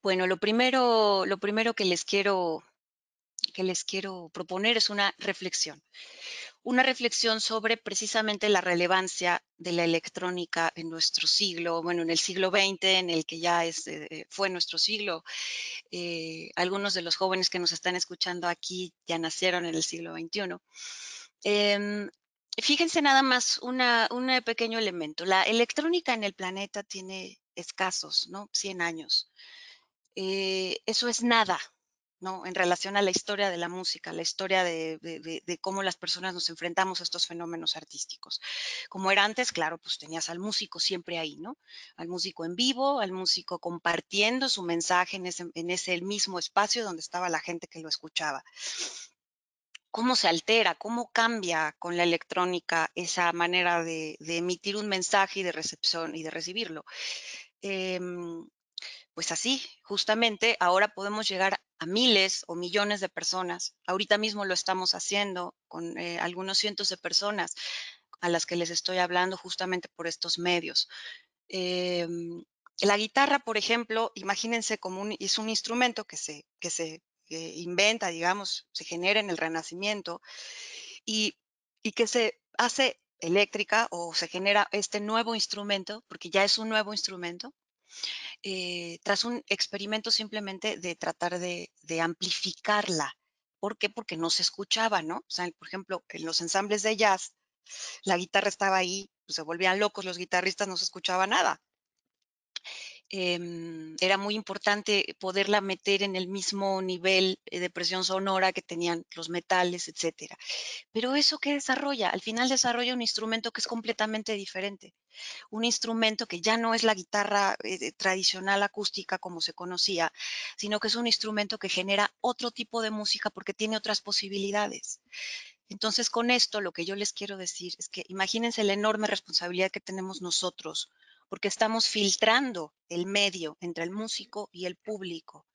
Bueno, lo primero que les quiero proponer es una reflexión sobre precisamente la relevancia de la electrónica en nuestro siglo, bueno, en el siglo XX, en el que ya fue nuestro siglo. Algunos de los jóvenes que nos están escuchando aquí ya nacieron en el siglo XXI. Em, Fíjense nada más un pequeño elemento. La electrónica en el planeta tiene escasos, ¿no? 100 años. Eso es nada, ¿no? En relación a la historia de la música, la historia de cómo las personas nos enfrentamos a estos fenómenos artísticos. Como era antes, claro, pues tenías al músico siempre ahí, ¿no? Al músico en vivo, al músico compartiendo su mensaje en ese mismo espacio donde estaba la gente que lo escuchaba. ¿Cómo se altera, cómo cambia con la electrónica esa manera de emitir un mensaje y de recepción y de recibirlo? Em, pues así, justamente, ahora podemos llegar a miles o millones de personas. Ahorita mismo lo estamos haciendo con algunos cientos de personas a las que les estoy hablando justamente por estos medios. Em, la guitarra, por ejemplo, imagínense como es un instrumento que se inventa, digamos, se genera en el Renacimiento y, y que se hace eléctrica o se genera este nuevo instrumento, porque ya es un nuevo instrumento, tras un experimento simplemente de tratar de amplificarla. ¿Por qué? Porque no se escuchaba, ¿no? O sea, por ejemplo, en los ensambles de jazz, la guitarra estaba ahí, pues se volvían locos los guitarristas, no se escuchaba nada. Era muy importante poderla meter en el mismo nivel de presión sonora que tenían los metales, etcétera. Pero eso que desarrolla, al final desarrolla un instrumento que es completamente diferente, un instrumento que ya no es la guitarra tradicional acústica como se conocía, sino que es un instrumento que genera otro tipo de música porque tiene otras posibilidades. Entonces, con esto lo que yo les quiero decir es que imagínense la enorme responsabilidad que tenemos nosotros, porque estamos filtrando el medio entre el músico y el público,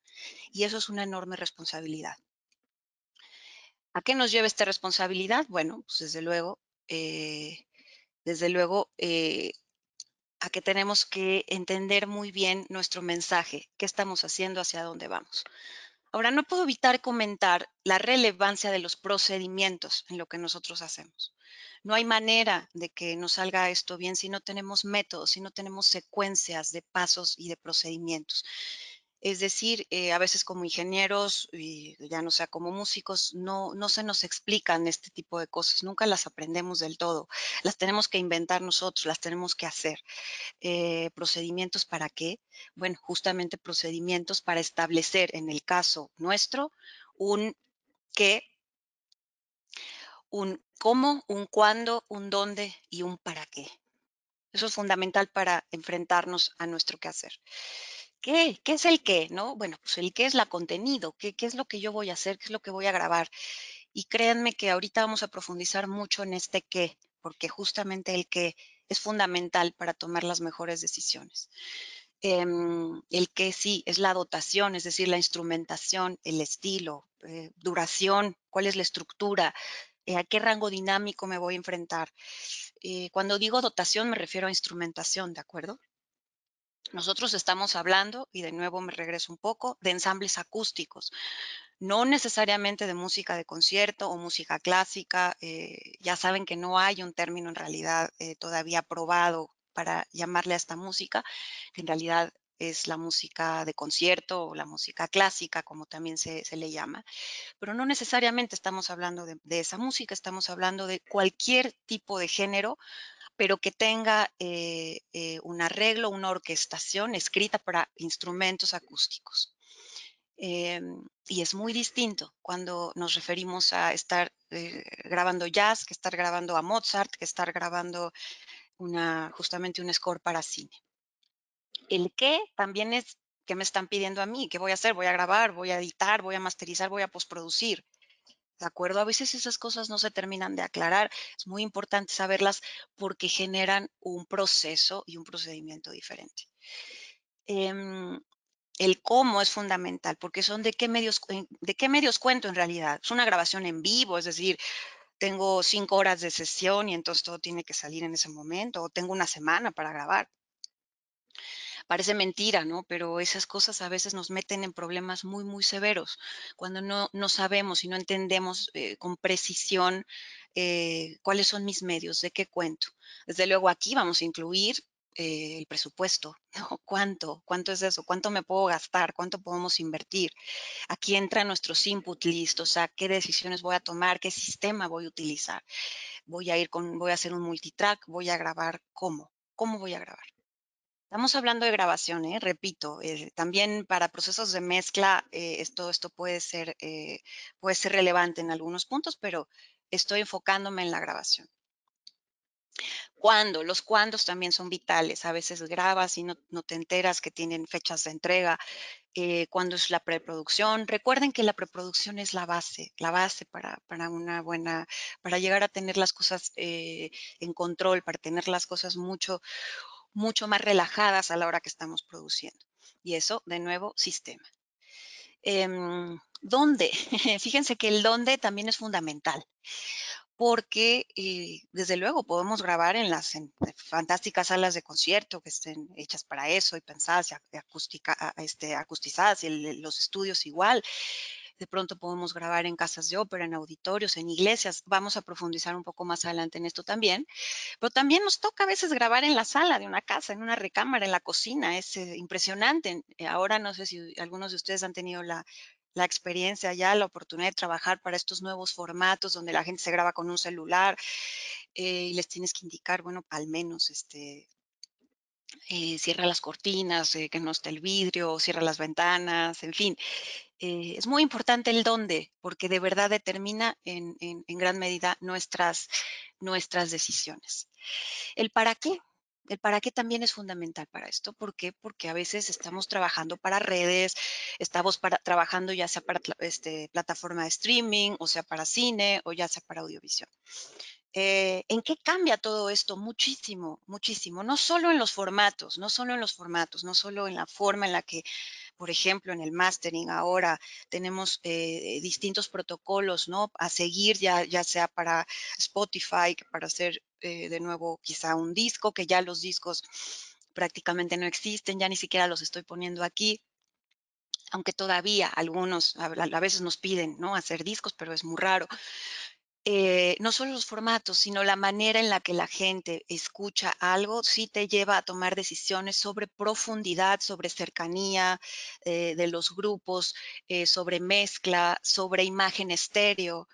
y eso es una enorme responsabilidad. ¿A qué nos lleva esta responsabilidad? Bueno, pues desde luego, a que tenemos que entender muy bien nuestro mensaje, qué estamos haciendo, hacia dónde vamos. Ahora, no puedo evitar comentar la relevancia de los procedimientos en lo que nosotros hacemos. No hay manera de que nos salga esto bien si no tenemos métodos, si no tenemos secuencias de pasos y de procedimientos. Es decir, a veces como ingenieros y ya no sea como músicos, no se nos explican este tipo de cosas, nunca las aprendemos del todo. Las tenemos que inventar nosotros, las tenemos que hacer. ¿Procedimientos para qué? Bueno, justamente procedimientos para establecer, en el caso nuestro, un qué, un cómo, un cuándo, un dónde y un para qué. Eso es fundamental para enfrentarnos a nuestro quehacer. ¿Qué? ¿Qué es el qué? ¿No? Bueno, pues el qué es la contenido, qué es lo que yo voy a hacer, qué es lo que voy a grabar. Y créanme que ahorita vamos a profundizar mucho en este qué, porque justamente el qué es fundamental para tomar las mejores decisiones. El que sí es la dotación, es decir, la instrumentación, el estilo, duración, cuál es la estructura, a qué rango dinámico me voy a enfrentar. Cuando digo dotación me refiero a instrumentación, ¿de acuerdo? Nosotros estamos hablando, y de nuevo me regreso un poco, de ensambles acústicos, no necesariamente de música de concierto o música clásica. Ya saben que no hay un término en realidad todavía aprobado para llamarle a esta música, que en realidad es la música de concierto o la música clásica, como también se le llama. Pero no necesariamente estamos hablando de esa música, estamos hablando de cualquier tipo de género, pero que tenga un arreglo, una orquestación escrita para instrumentos acústicos. Y es muy distinto cuando nos referimos a estar grabando jazz, que estar grabando a Mozart, que estar grabando justamente un score para cine. El qué también es qué me están pidiendo a mí, qué voy a hacer, voy a grabar, voy a editar, voy a masterizar, voy a postproducir. ¿De acuerdo? A veces esas cosas no se terminan de aclarar. Es muy importante saberlas porque generan un proceso y un procedimiento diferente. Em, El cómo es fundamental, porque son de qué medios cuento en realidad. Es una grabación en vivo, es decir, tengo 5 horas de sesión y entonces todo tiene que salir en ese momento, o tengo una semana para grabar. Parece mentira, ¿no? Pero esas cosas a veces nos meten en problemas muy, muy severos cuando no sabemos y no entendemos con precisión cuáles son mis medios, de qué cuento. Desde luego aquí vamos a incluir el presupuesto, ¿no? ¿Cuánto es eso? ¿Cuánto me puedo gastar? ¿Cuánto podemos invertir? Aquí entran nuestros input list, o sea, qué decisiones voy a tomar, qué sistema voy a utilizar. Voy a hacer un multitrack, voy a grabar, ¿cómo voy a grabar? Estamos hablando de grabación, repito, también para procesos de mezcla, esto puede ser relevante en algunos puntos, pero estoy enfocándome en la grabación. ¿Cuándo? Los cuándos también son vitales. A veces grabas y no te enteras que tienen fechas de entrega. Cuándo es la preproducción. Recuerden que la preproducción es la base para una buena, para llegar a tener las cosas en control, para tener las cosas mucho más relajadas a la hora que estamos produciendo. Y eso, de nuevo, sistema. ¿Dónde? Fíjense que el dónde también es fundamental, porque desde luego podemos grabar en las fantásticas salas de concierto que estén hechas para eso y pensadas y acustizadas, y los estudios igual. De pronto podemos grabar en casas de ópera, en auditorios, en iglesias. Vamos a profundizar un poco más adelante en esto también. Pero también nos toca a veces grabar en la sala de una casa, en una recámara, en la cocina. Es impresionante. Ahora no sé si algunos de ustedes han tenido la experiencia ya, la oportunidad de trabajar para estos nuevos formatos donde la gente se graba con un celular y les tienes que indicar, bueno, al menos cierra las cortinas, que no esté el vidrio, cierra las ventanas, en fin. Es muy importante el dónde, porque de verdad determina en gran medida nuestras decisiones. El para qué. El para qué también es fundamental para esto. ¿Por qué? Porque a veces estamos trabajando para redes, estamos trabajando ya sea para plataforma de streaming, o sea para cine, o ya sea para audiovisión. ¿En qué cambia todo esto? Muchísimo, muchísimo. No solo en los formatos, no solo en los formatos, no solo en la forma en la que, por ejemplo, en el mastering ahora tenemos distintos protocolos, ¿no? A seguir, ya sea para Spotify, para hacer de nuevo quizá un disco, que ya los discos prácticamente no existen, ya ni siquiera los estoy poniendo aquí, aunque todavía algunos a veces nos piden, ¿no? Hacer discos, pero es muy raro. No solo los formatos, sino la manera en la que la gente escucha algo, sí te lleva a tomar decisiones sobre profundidad, sobre cercanía de los grupos, sobre mezcla, sobre imagen estéreo.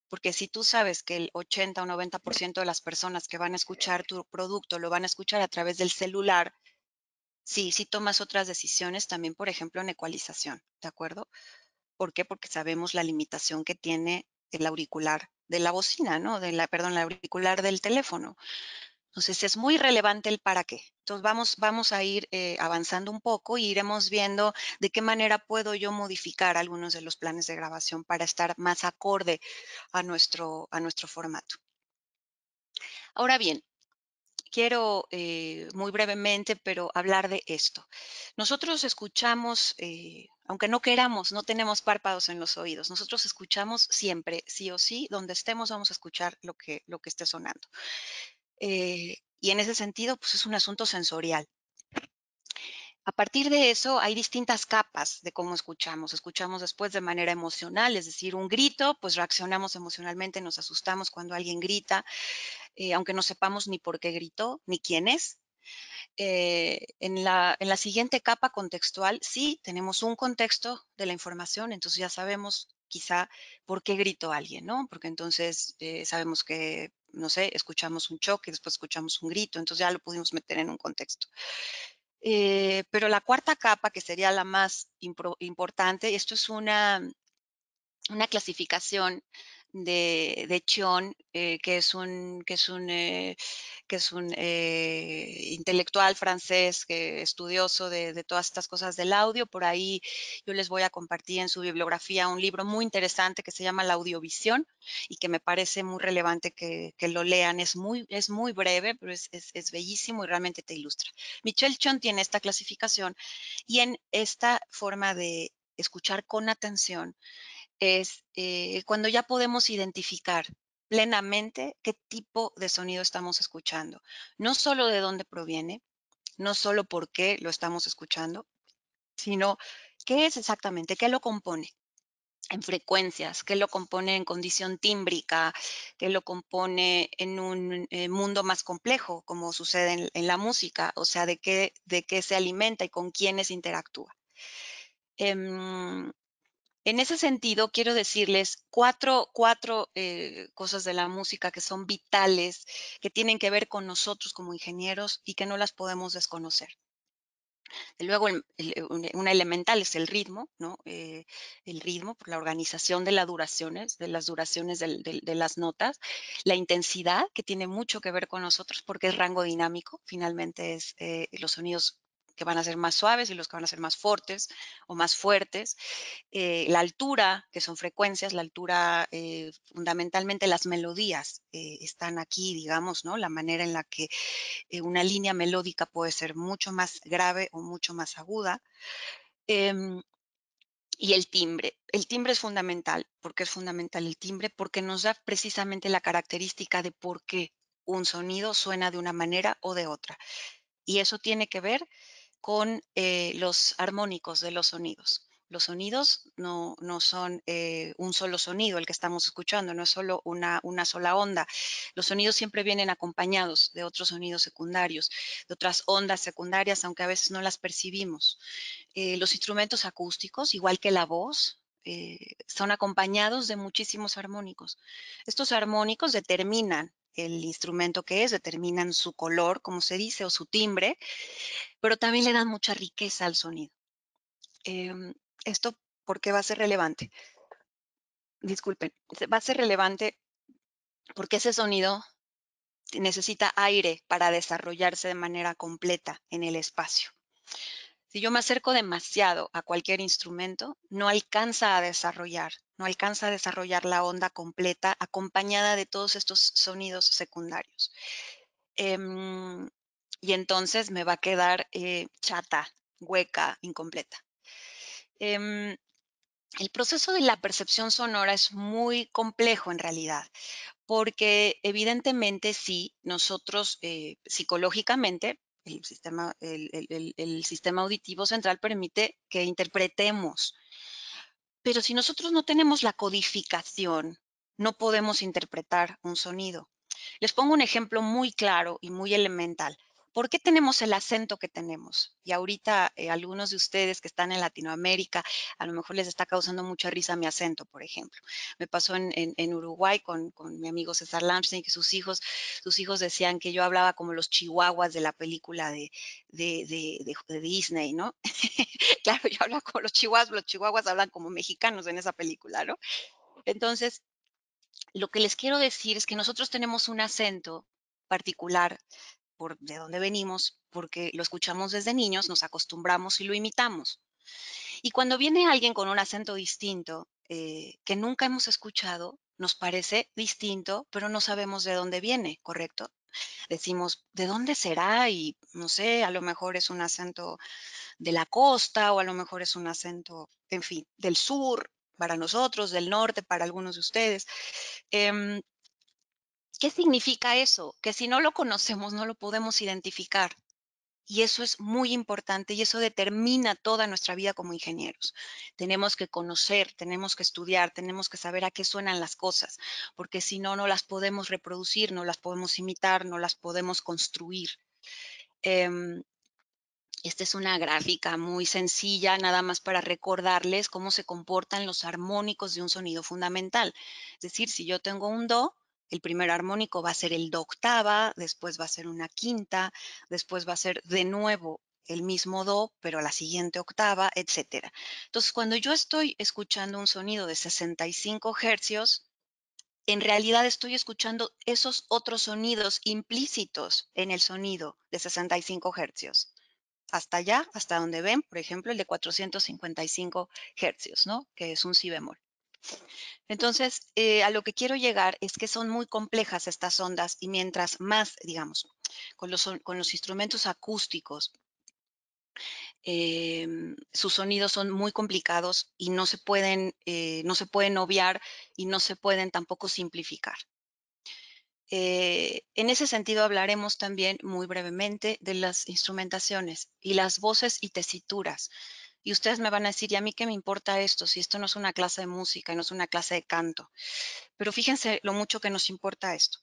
Porque si tú sabes que el 80 o 90% de las personas que van a escuchar tu producto lo van a escuchar a través del celular, sí tomas otras decisiones también, por ejemplo, en ecualización, ¿de acuerdo? ¿Por qué? Porque sabemos la limitación que tiene el auricular de la bocina, ¿no? Perdón, el auricular del teléfono. Entonces es muy relevante el para qué. Entonces vamos a ir avanzando un poco y iremos viendo de qué manera puedo yo modificar algunos de los planes de grabación para estar más acorde a nuestro formato. Ahora bien, quiero muy brevemente, pero hablar de esto. Nosotros escuchamos, aunque no queramos, no tenemos párpados en los oídos. Nosotros escuchamos siempre, sí o sí, donde estemos vamos a escuchar lo que esté sonando. Y en ese sentido, pues es un asunto sensorial. A partir de eso, hay distintas capas de cómo escuchamos. Escuchamos después de manera emocional, es decir, un grito, pues reaccionamos emocionalmente, nos asustamos cuando alguien grita, aunque no sepamos ni por qué gritó, ni quién es. En la siguiente capa contextual, sí, tenemos un contexto de la información, entonces ya sabemos quizá por qué gritó alguien, ¿no? Porque entonces sabemos que, no sé, escuchamos un choque, después escuchamos un grito, entonces ya lo pudimos meter en un contexto. Pero la cuarta capa, que sería la más importante, esto es una clasificación de Chion, que es un intelectual francés, estudioso de todas estas cosas del audio. Por ahí yo les voy a compartir en su bibliografía un libro muy interesante que se llama La Audiovisión y que me parece muy relevante que lo lean. Es muy breve, pero es bellísimo y realmente te ilustra. Michel Chion tiene esta clasificación y en esta forma de escuchar con atención es cuando ya podemos identificar plenamente qué tipo de sonido estamos escuchando, no solo de dónde proviene, no solo por qué lo estamos escuchando, sino qué es exactamente, qué lo compone en frecuencias, qué lo compone en condición tímbrica, qué lo compone en un mundo más complejo, como sucede en la música, o sea, de qué se alimenta y con quiénes interactúa. Em, en ese sentido, quiero decirles cuatro cosas de la música que son vitales, que tienen que ver con nosotros como ingenieros y que no las podemos desconocer. Luego, una elemental es el ritmo, ¿no? El ritmo por la organización de las duraciones de las notas, la intensidad, que tiene mucho que ver con nosotros porque es rango dinámico, finalmente es los sonidos que van a ser más suaves y los que van a ser más fuertes o más fuertes, la altura, que son frecuencias, la altura, fundamentalmente las melodías están aquí, digamos, ¿no? La manera en la que una línea melódica puede ser mucho más grave o mucho más aguda. Em, y el timbre. El timbre es fundamental. ¿Por qué es fundamental el timbre? Porque nos da precisamente la característica de por qué un sonido suena de una manera o de otra. Y eso tiene que ver con los armónicos de los sonidos. Los sonidos no son un solo sonido el que estamos escuchando, no es solo una sola onda. Los sonidos siempre vienen acompañados de otros sonidos secundarios, de otras ondas secundarias, aunque a veces no las percibimos. Los instrumentos acústicos, igual que la voz, son acompañados de muchísimos armónicos. Estos armónicos determinan el instrumento que es, determinan su color, como se dice, o su timbre, pero también le dan mucha riqueza al sonido. Em, Esto, ¿por qué va a ser relevante? Disculpen, va a ser relevante porque ese sonido necesita aire para desarrollarse de manera completa en el espacio. Si yo me acerco demasiado a cualquier instrumento, no alcanza a desarrollar la onda completa acompañada de todos estos sonidos secundarios. Em, y entonces me va a quedar chata, hueca, incompleta. Em, el proceso de la percepción sonora es muy complejo en realidad, porque evidentemente sí, nosotros psicológicamente, el sistema auditivo central permite que interpretemos, pero si nosotros no tenemos la codificación, no podemos interpretar un sonido. Les pongo un ejemplo muy claro y muy elemental. ¿Por qué tenemos el acento que tenemos? Y ahorita algunos de ustedes que están en Latinoamérica, a lo mejor les está causando mucha risa mi acento, por ejemplo. Me pasó en Uruguay con mi amigo César Lamstein, que sus hijos decían que yo hablaba como los chihuahuas de la película de Disney, ¿no? Claro, yo hablo como los chihuahuas hablan como mexicanos en esa película, ¿no? Entonces, lo que les quiero decir es que nosotros tenemos un acento particular por de dónde venimos, porque lo escuchamos desde niños, nos acostumbramos y lo imitamos. Y cuando viene alguien con un acento distinto, que nunca hemos escuchado, nos parece distinto, pero no sabemos de dónde viene, ¿correcto? Decimos, ¿de dónde será? Y no sé, a lo mejor es un acento de la costa o a lo mejor es un acento, en fin, del sur para nosotros, del norte para algunos de ustedes. Em, ¿Qué significa eso? Que si no lo conocemos, no lo podemos identificar. Y eso es muy importante y eso determina toda nuestra vida como ingenieros. Tenemos que conocer, tenemos que estudiar, tenemos que saber a qué suenan las cosas, porque si no, no las podemos reproducir, no las podemos imitar, no las podemos construir. Em, Esta es una gráfica muy sencilla, nada más para recordarles cómo se comportan los armónicos de un sonido fundamental. Es decir, si yo tengo un do, el primer armónico va a ser el do octava, después va a ser una quinta, después va a ser de nuevo el mismo do, pero a la siguiente octava, etcétera. Entonces, cuando yo estoy escuchando un sonido de 65 hercios, en realidad estoy escuchando esos otros sonidos implícitos en el sonido de 65 hercios. Hasta allá, hasta donde ven, por ejemplo, el de 455 hercios, ¿no? Que es un si bemol. Entonces, a lo que quiero llegar es que son muy complejas estas ondas y mientras más, digamos, con los instrumentos acústicos, sus sonidos son muy complicados y no se pueden obviar y no se pueden tampoco simplificar. En ese sentido, hablaremos también muy brevemente de las instrumentaciones y las voces y tesituras. Y ustedes me van a decir, ¿y a mí qué me importa esto? Si esto no es una clase de música, no es una clase de canto. Pero fíjense lo mucho que nos importa esto.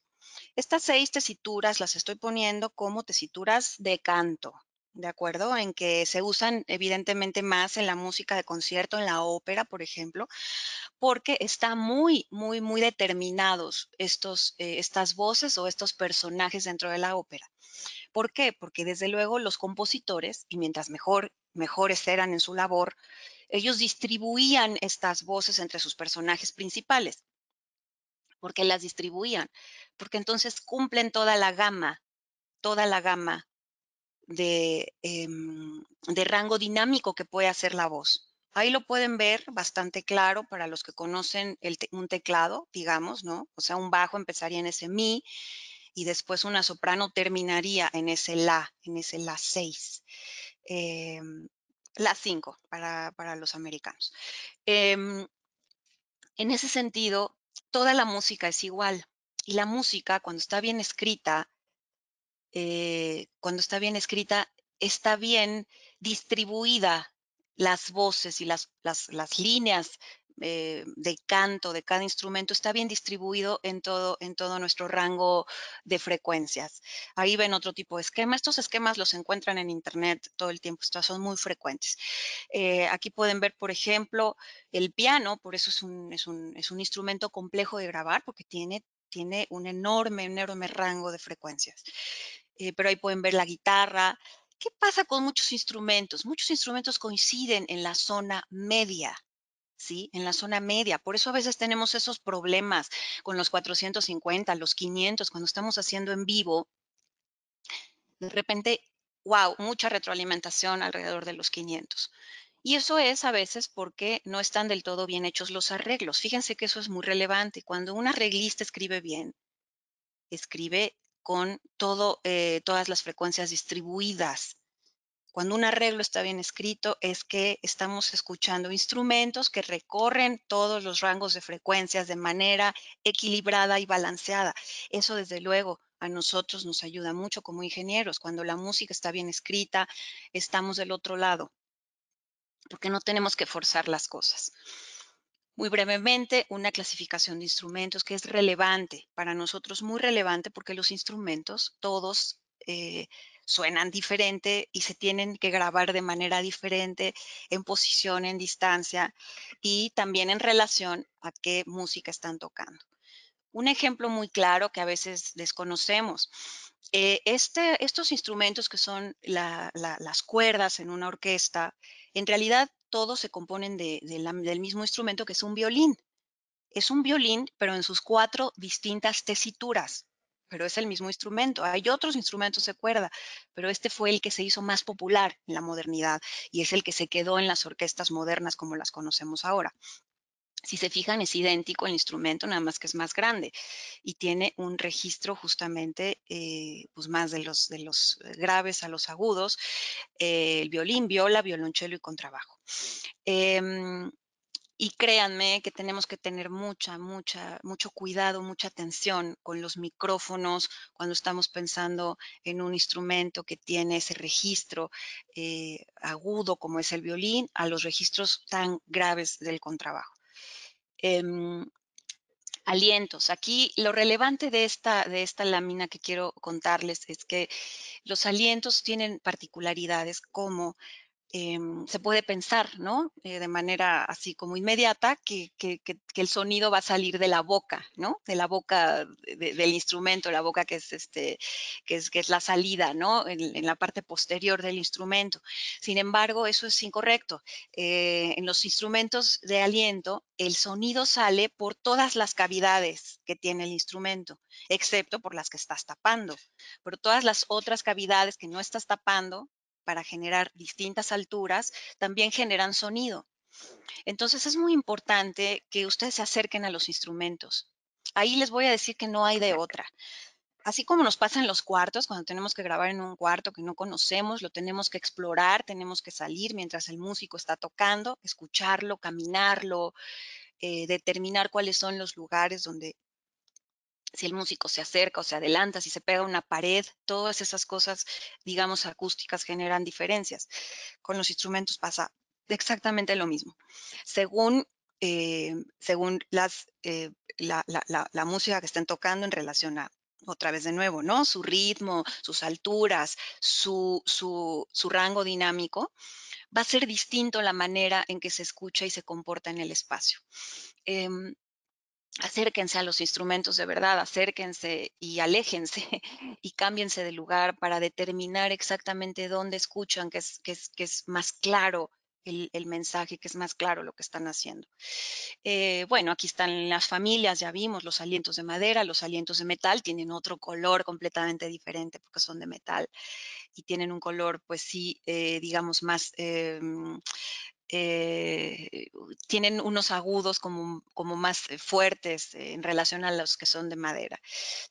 Estas 6 tesituras las estoy poniendo como tesituras de canto, ¿de acuerdo? En que se usan evidentemente más en la música de concierto, en la ópera, por ejemplo, porque está muy, muy, muy determinados estas voces o estos personajes dentro de la ópera. ¿Por qué? Porque desde luego los compositores, y mientras mejores eran en su labor, ellos distribuían estas voces entre sus personajes principales. ¿Por qué las distribuían? Porque entonces cumplen toda la gama de rango dinámico que puede hacer la voz. Ahí lo pueden ver bastante claro para los que conocen un teclado, digamos, ¿no? O sea, un bajo empezaría en ese mi y después una soprano terminaría en ese la 6, la 5 para los americanos. Em, en ese sentido, toda la música es igual y la música cuando está bien escrita, está bien distribuida las voces y las líneas de canto de cada instrumento, está bien distribuido en todo nuestro rango de frecuencias. Ahí ven otro tipo de esquema. Estos esquemas los encuentran en Internet todo el tiempo, estos son muy frecuentes. Aquí pueden ver, por ejemplo, el piano, por eso es un instrumento complejo de grabar, porque tiene un enorme rango de frecuencias. Pero ahí pueden ver la guitarra. ¿Qué pasa con muchos instrumentos? Muchos instrumentos coinciden en la zona media, ¿sí? En la zona media. Por eso a veces tenemos esos problemas con los 450, los 500, cuando estamos haciendo en vivo, de repente, wow, mucha retroalimentación alrededor de los 500. Y eso es a veces porque no están del todo bien hechos los arreglos. Fíjense que eso es muy relevante. Cuando un arreglista escribe bien, escribe con todas las frecuencias distribuidas. Cuando un arreglo está bien escrito es que estamos escuchando instrumentos que recorren todos los rangos de frecuencias de manera equilibrada y balanceada. Eso desde luego a nosotros nos ayuda mucho como ingenieros. Cuando la música está bien escrita, estamos del otro lado, porque no tenemos que forzar las cosas. Muy brevemente, una clasificación de instrumentos que es relevante, para nosotros muy relevante, porque los instrumentos todos suenan diferente y se tienen que grabar de manera diferente, en posición, en distancia y también en relación a qué música están tocando. Un ejemplo muy claro que a veces desconocemos. Estos instrumentos que son las cuerdas en una orquesta, en realidad todos se componen del mismo instrumento que es un violín. Es un violín, pero en sus 4 distintas tesituras, pero es el mismo instrumento. Hay otros instrumentos de cuerda, pero este fue el que se hizo más popular en la modernidad y es el que se quedó en las orquestas modernas como las conocemos ahora. Si se fijan, es idéntico el instrumento, nada más que es más grande y tiene un registro justamente pues más de los graves a los agudos, el violín, viola, violonchelo y contrabajo. Em, y créanme que tenemos que tener mucho cuidado, mucha atención con los micrófonos cuando estamos pensando en un instrumento que tiene ese registro agudo como es el violín, a los registros tan graves del contrabajo. Em, Alientos. Aquí lo relevante de esta lámina que quiero contarles es que los alientos tienen particularidades como se puede pensar, ¿no? De manera así como inmediata que el sonido va a salir de la boca, ¿no? De la boca del instrumento, la boca que es, que es la salida, ¿no? En la parte posterior del instrumento. Sin embargo, eso es incorrecto. En los instrumentos de aliento, el sonido sale por todas las cavidades que tiene el instrumento, excepto por las que estás tapando. Pero todas las otras cavidades que no estás tapando, para generar distintas alturas, también generan sonido. Entonces es muy importante que ustedes se acerquen a los instrumentos. Ahí les voy a decir que no hay de otra. Así como nos pasa en los cuartos, cuando tenemos que grabar en un cuarto que no conocemos, lo tenemos que explorar, tenemos que salir mientras el músico está tocando, escucharlo, caminarlo, determinar cuáles son los lugares donde si el músico se acerca o se adelanta, si se pega a una pared, todas esas cosas, digamos, acústicas generan diferencias. Con los instrumentos pasa exactamente lo mismo. Según, según la música que estén tocando en relación a, otra vez de nuevo, ¿no? Su ritmo, sus alturas, su rango dinámico, va a ser distinto la manera en que se escucha y se comporta en el espacio. Em, Acérquense a los instrumentos de verdad, acérquense y aléjense y cámbiense de lugar para determinar exactamente dónde escuchan, que es más claro el mensaje, que es más claro lo que están haciendo. Bueno, aquí están las familias, ya vimos los alientos de madera, los alientos de metal tienen otro color completamente diferente porque son de metal y tienen un color, pues sí, digamos, más tienen unos agudos como más fuertes en relación a los que son de madera.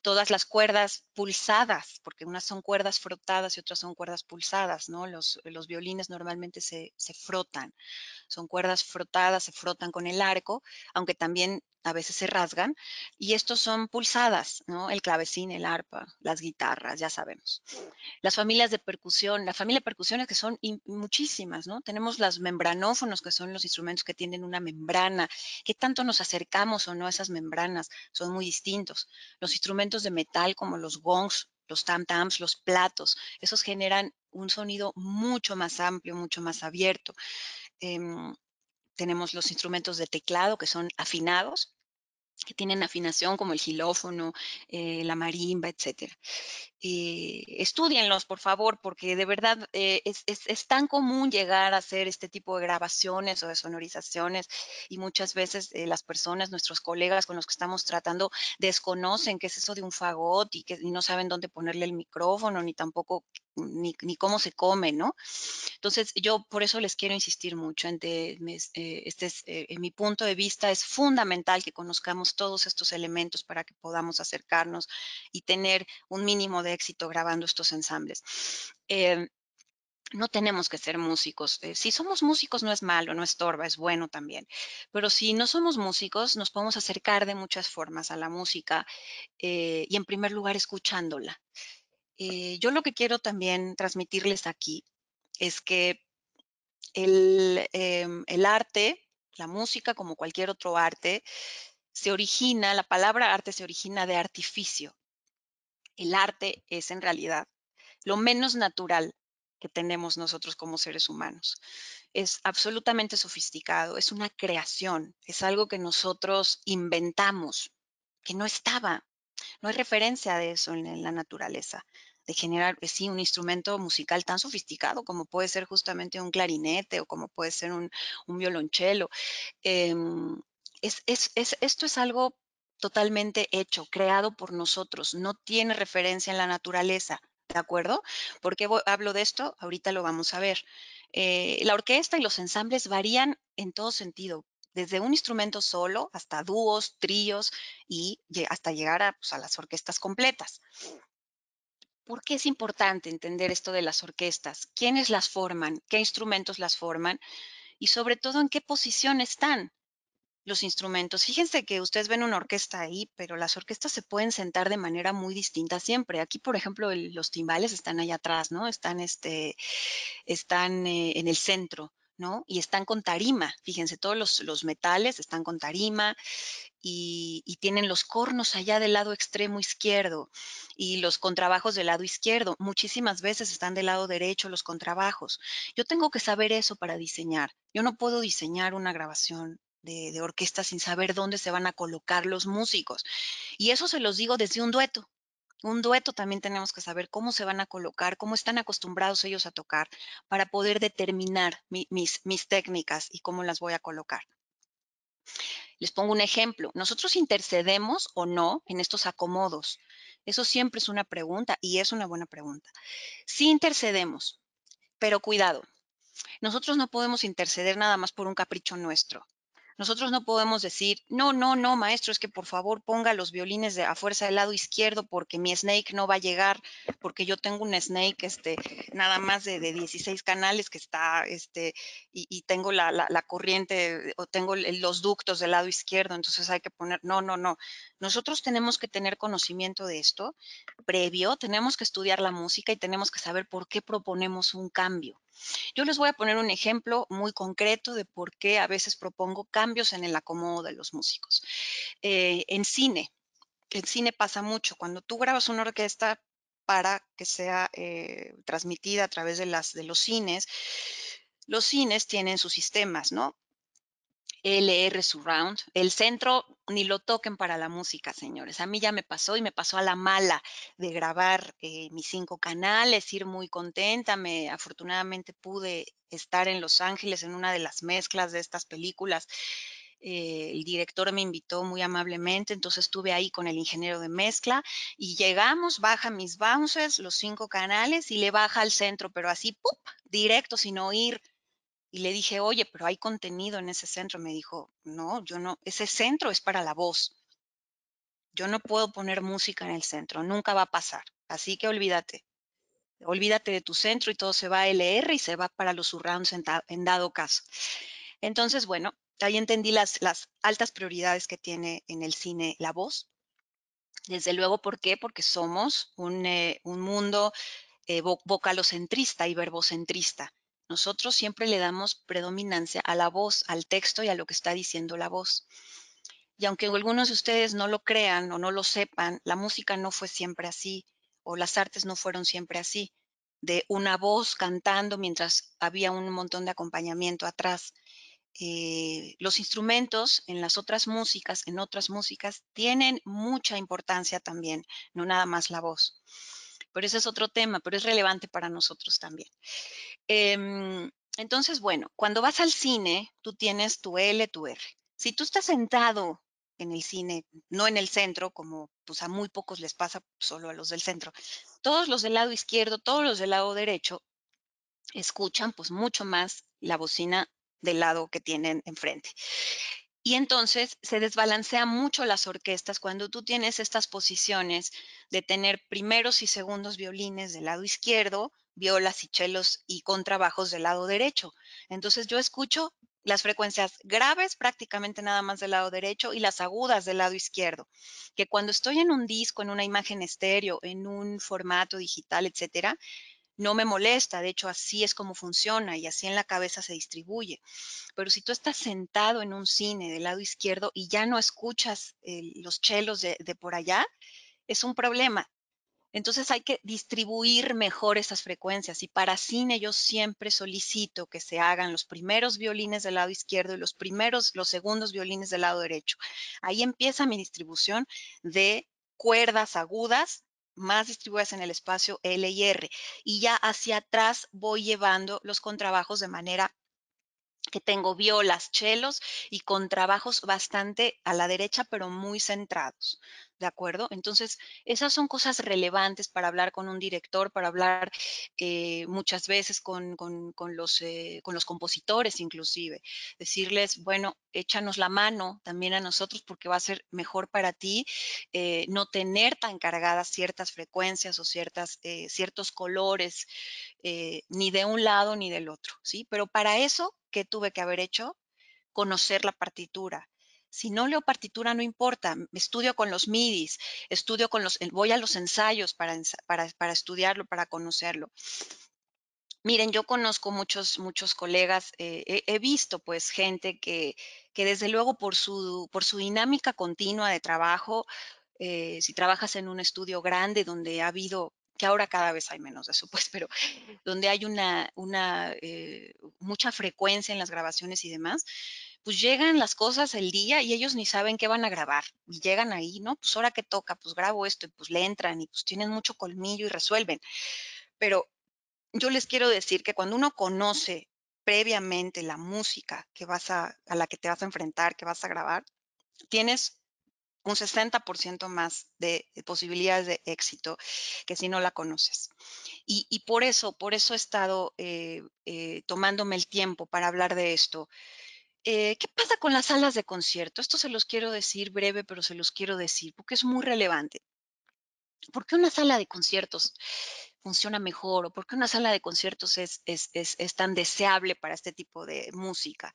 Todas las cuerdas pulsadas, porque unas son cuerdas frotadas y otras son cuerdas pulsadas, ¿no? Los violines normalmente se frotan, son cuerdas frotadas, se frotan con el arco, aunque también a veces se rasgan, y estos son pulsadas, ¿no? El clavecín, el arpa, las guitarras, ya sabemos. Las familias de percusión, la familia de percusiones que son muchísimas, ¿no? Tenemos los membranófonos, que son los instrumentos que tienen una membrana. ¿Qué tanto nos acercamos o no a esas membranas? Son muy distintos. Los instrumentos de metal, como los gongs, los tam-tams, los platos, esos generan un sonido mucho más amplio, mucho más abierto. Em, Tenemos los instrumentos de teclado, que son afinados, que tienen afinación como el xilófono, la marimba, etcétera. Estúdienlos, por favor, porque de verdad es tan común llegar a hacer este tipo de grabaciones o de sonorizaciones y muchas veces las personas, nuestros colegas con los que estamos tratando, desconocen qué es eso de un fagot y no saben dónde ponerle el micrófono, ni tampoco ni cómo se come, ¿no? Entonces, yo por eso les quiero insistir mucho en mi punto de vista, es fundamental que conozcamos todos estos elementos para que podamos acercarnos y tener un mínimo de éxito grabando estos ensambles. Eh, no tenemos que ser músicos. Si somos músicos no es malo, no estorba, es bueno también. Pero si no somos músicos, nos podemos acercar de muchas formas a la música y en primer lugar escuchándola. Yo lo que quiero también transmitirles aquí es que el arte, la música, como cualquier otro arte, la palabra arte se origina de artificio. El arte es en realidad lo menos natural que tenemos nosotros como seres humanos. Es absolutamente sofisticado, es una creación, es algo que nosotros inventamos, que no estaba. No hay referencia de eso en la naturaleza, de generar, sí, un instrumento musical tan sofisticado como puede ser justamente un clarinete o como puede ser un violonchelo. Em, Esto es algo totalmente hecho, creado por nosotros, no tiene referencia en la naturaleza, ¿de acuerdo? ¿Por qué hablo de esto? Ahorita lo vamos a ver. La orquesta y los ensambles varían en todo sentido, desde un instrumento solo hasta dúos, tríos y hasta llegar a, pues, a las orquestas completas. ¿Por qué es importante entender esto de las orquestas? ¿Quiénes las forman? ¿Qué instrumentos las forman? Y sobre todo, ¿en qué posición están los instrumentos? Fíjense que ustedes ven una orquesta ahí, pero las orquestas se pueden sentar de manera muy distinta siempre. Aquí, por ejemplo, los timbales están allá atrás, ¿no? Están en el centro. ¿no? Y están con tarima, fíjense, todos los metales están con tarima y tienen los cornos allá del lado extremo izquierdo y los contrabajos del lado izquierdo. Muchísimas veces están del lado derecho los contrabajos. Yo tengo que saber eso para diseñar. Yo no puedo diseñar una grabación de orquesta sin saber dónde se van a colocar los músicos. Y eso se los digo desde un dueto. Un dueto también tenemos que saber cómo se van a colocar, cómo están acostumbrados ellos a tocar, para poder determinar mis técnicas y cómo las voy a colocar. Les pongo un ejemplo. ¿Nosotros intercedemos o no en estos acomodos? Eso siempre es una pregunta y es una buena pregunta. Sí intercedemos, pero cuidado, nosotros no podemos interceder nada más por un capricho nuestro. Nosotros no podemos decir, no, no, no, maestro, es que por favor ponga los violines a fuerza del lado izquierdo porque mi snake no va a llegar, porque yo tengo un snake nada más de 16 canales que está, y tengo la corriente o tengo los ductos del lado izquierdo, entonces hay que poner, no, no, no. Nosotros tenemos que tener conocimiento de esto previo, tenemos que estudiar la música y tenemos que saber por qué proponemos un cambio. Yo les voy a poner un ejemplo muy concreto de por qué a veces propongo cambios en el acomodo de los músicos. En cine pasa mucho. Cuando tú grabas una orquesta para que sea transmitida a través de los cines tienen sus sistemas, ¿no? LR Surround. El centro ni lo toquen para la música, señores. A mí ya me pasó y me pasó a la mala de grabar mis 5 canales, ir muy contenta. Afortunadamente pude estar en Los Ángeles en una de las mezclas de estas películas. El director me invitó muy amablemente, entonces estuve ahí con el ingeniero de mezcla y llegamos, baja mis bounces, los 5 canales y le baja al centro, pero así, ¡pup! Directo, sin oír y le dije, oye, pero hay contenido en ese centro. Me dijo, no, yo no, ese centro es para la voz. Yo no puedo poner música en el centro, nunca va a pasar. Así que olvídate, olvídate de tu centro y todo se va a LR y se va para los surrounds en dado caso. Entonces, bueno, ahí entendí las altas prioridades que tiene en el cine la voz. Desde luego, ¿por qué? Porque somos un mundo vocalocentrista y verbocentrista. Nosotros siempre le damos predominancia a la voz, al texto y a lo que está diciendo la voz. Y aunque algunos de ustedes no lo crean o no lo sepan, la música no fue siempre así, o las artes no fueron siempre así, de una voz cantando mientras había un montón de acompañamiento atrás. Los instrumentos en otras músicas, tienen mucha importancia también, no nada más la voz. Pero ese es otro tema, pero es relevante para nosotros también. Entonces, bueno, cuando vas al cine, tú tienes tu L, tu R. Si tú estás sentado en el cine, no en el centro, como pues a muy pocos les pasa, solo a los del centro, todos los del lado izquierdo, todos los del lado derecho, escuchan pues mucho más la bocina del lado que tienen enfrente. Y entonces se desbalancean mucho las orquestas cuando tú tienes estas posiciones de tener primeros y segundos violines del lado izquierdo, violas y chelos y contrabajos del lado derecho. Entonces yo escucho las frecuencias graves prácticamente nada más del lado derecho y las agudas del lado izquierdo, que cuando estoy en un disco, en una imagen estéreo, en un formato digital, etcétera, no me molesta. De hecho, así es como funciona y así en la cabeza se distribuye. Pero si tú estás sentado en un cine del lado izquierdo y ya no escuchas los chelos de por allá, es un problema. Entonces hay que distribuir mejor esas frecuencias y para cine yo siempre solicito que se hagan los primeros violines del lado izquierdo y los segundos violines del lado derecho. Ahí empieza mi distribución de cuerdas agudas más distribuidas en el espacio L y R y ya hacia atrás voy llevando los contrabajos de manera que tengo violas, chelos y contrabajos bastante a la derecha, pero muy centrados, ¿de acuerdo? Entonces, esas son cosas relevantes para hablar con un director, para hablar muchas veces con los compositores inclusive. Decirles, bueno, échanos la mano también a nosotros porque va a ser mejor para ti no tener tan cargadas ciertas frecuencias o ciertos colores ni de un lado ni del otro, ¿sí? Pero para eso, ¿qué tuve que haber hecho? Conocer la partitura. Si no leo partitura, no importa, estudio con los MIDIs, voy a los ensayos para estudiarlo, para conocerlo. Miren, yo conozco muchos colegas, he visto, pues, gente que desde luego por su dinámica continua de trabajo, si trabajas en un estudio grande donde ha habido que ahora cada vez hay menos de eso, pues, pero donde hay mucha frecuencia en las grabaciones y demás, pues, llegan las cosas el día y ellos ni saben qué van a grabar, y llegan ahí, ¿no? Pues, ¿ahora qué toca? Pues, grabo esto, y pues, le entran y, pues, tienen mucho colmillo y resuelven. Pero yo les quiero decir que cuando uno conoce previamente la música a la que te vas a enfrentar, que vas a grabar, tienes un 60% más de posibilidades de éxito que si no la conoces. Y por eso he estado tomándome el tiempo para hablar de esto. ¿Qué pasa con las salas de concierto? Esto se los quiero decir breve, pero se los quiero decir porque es muy relevante. ¿Por qué una sala de conciertos funciona mejor o por qué una sala de conciertos es tan deseable para este tipo de música?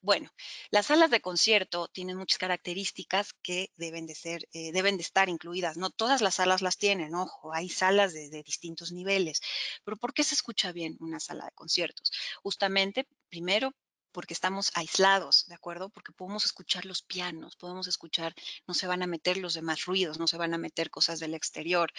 Bueno, las salas de concierto tienen muchas características que deben de estar incluidas. No todas las salas las tienen, ojo, hay salas de distintos niveles. Pero ¿por qué se escucha bien una sala de conciertos? Justamente, primero, porque estamos aislados, ¿de acuerdo? Porque podemos escuchar los pianos, podemos escuchar, no se van a meter los demás ruidos, no se van a meter cosas del exterior.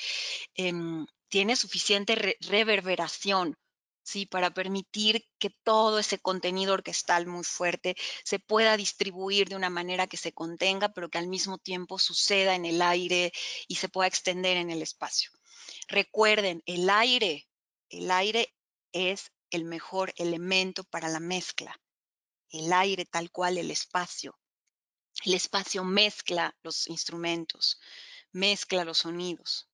Tiene suficiente reverberación, ¿sí? Para permitir que todo ese contenido orquestal muy fuerte se pueda distribuir de una manera que se contenga, pero que al mismo tiempo suceda en el aire y se pueda extender en el espacio. Recuerden, el aire es el mejor elemento para la mezcla. El aire tal cual el espacio. El espacio mezcla los instrumentos, mezcla los sonidos.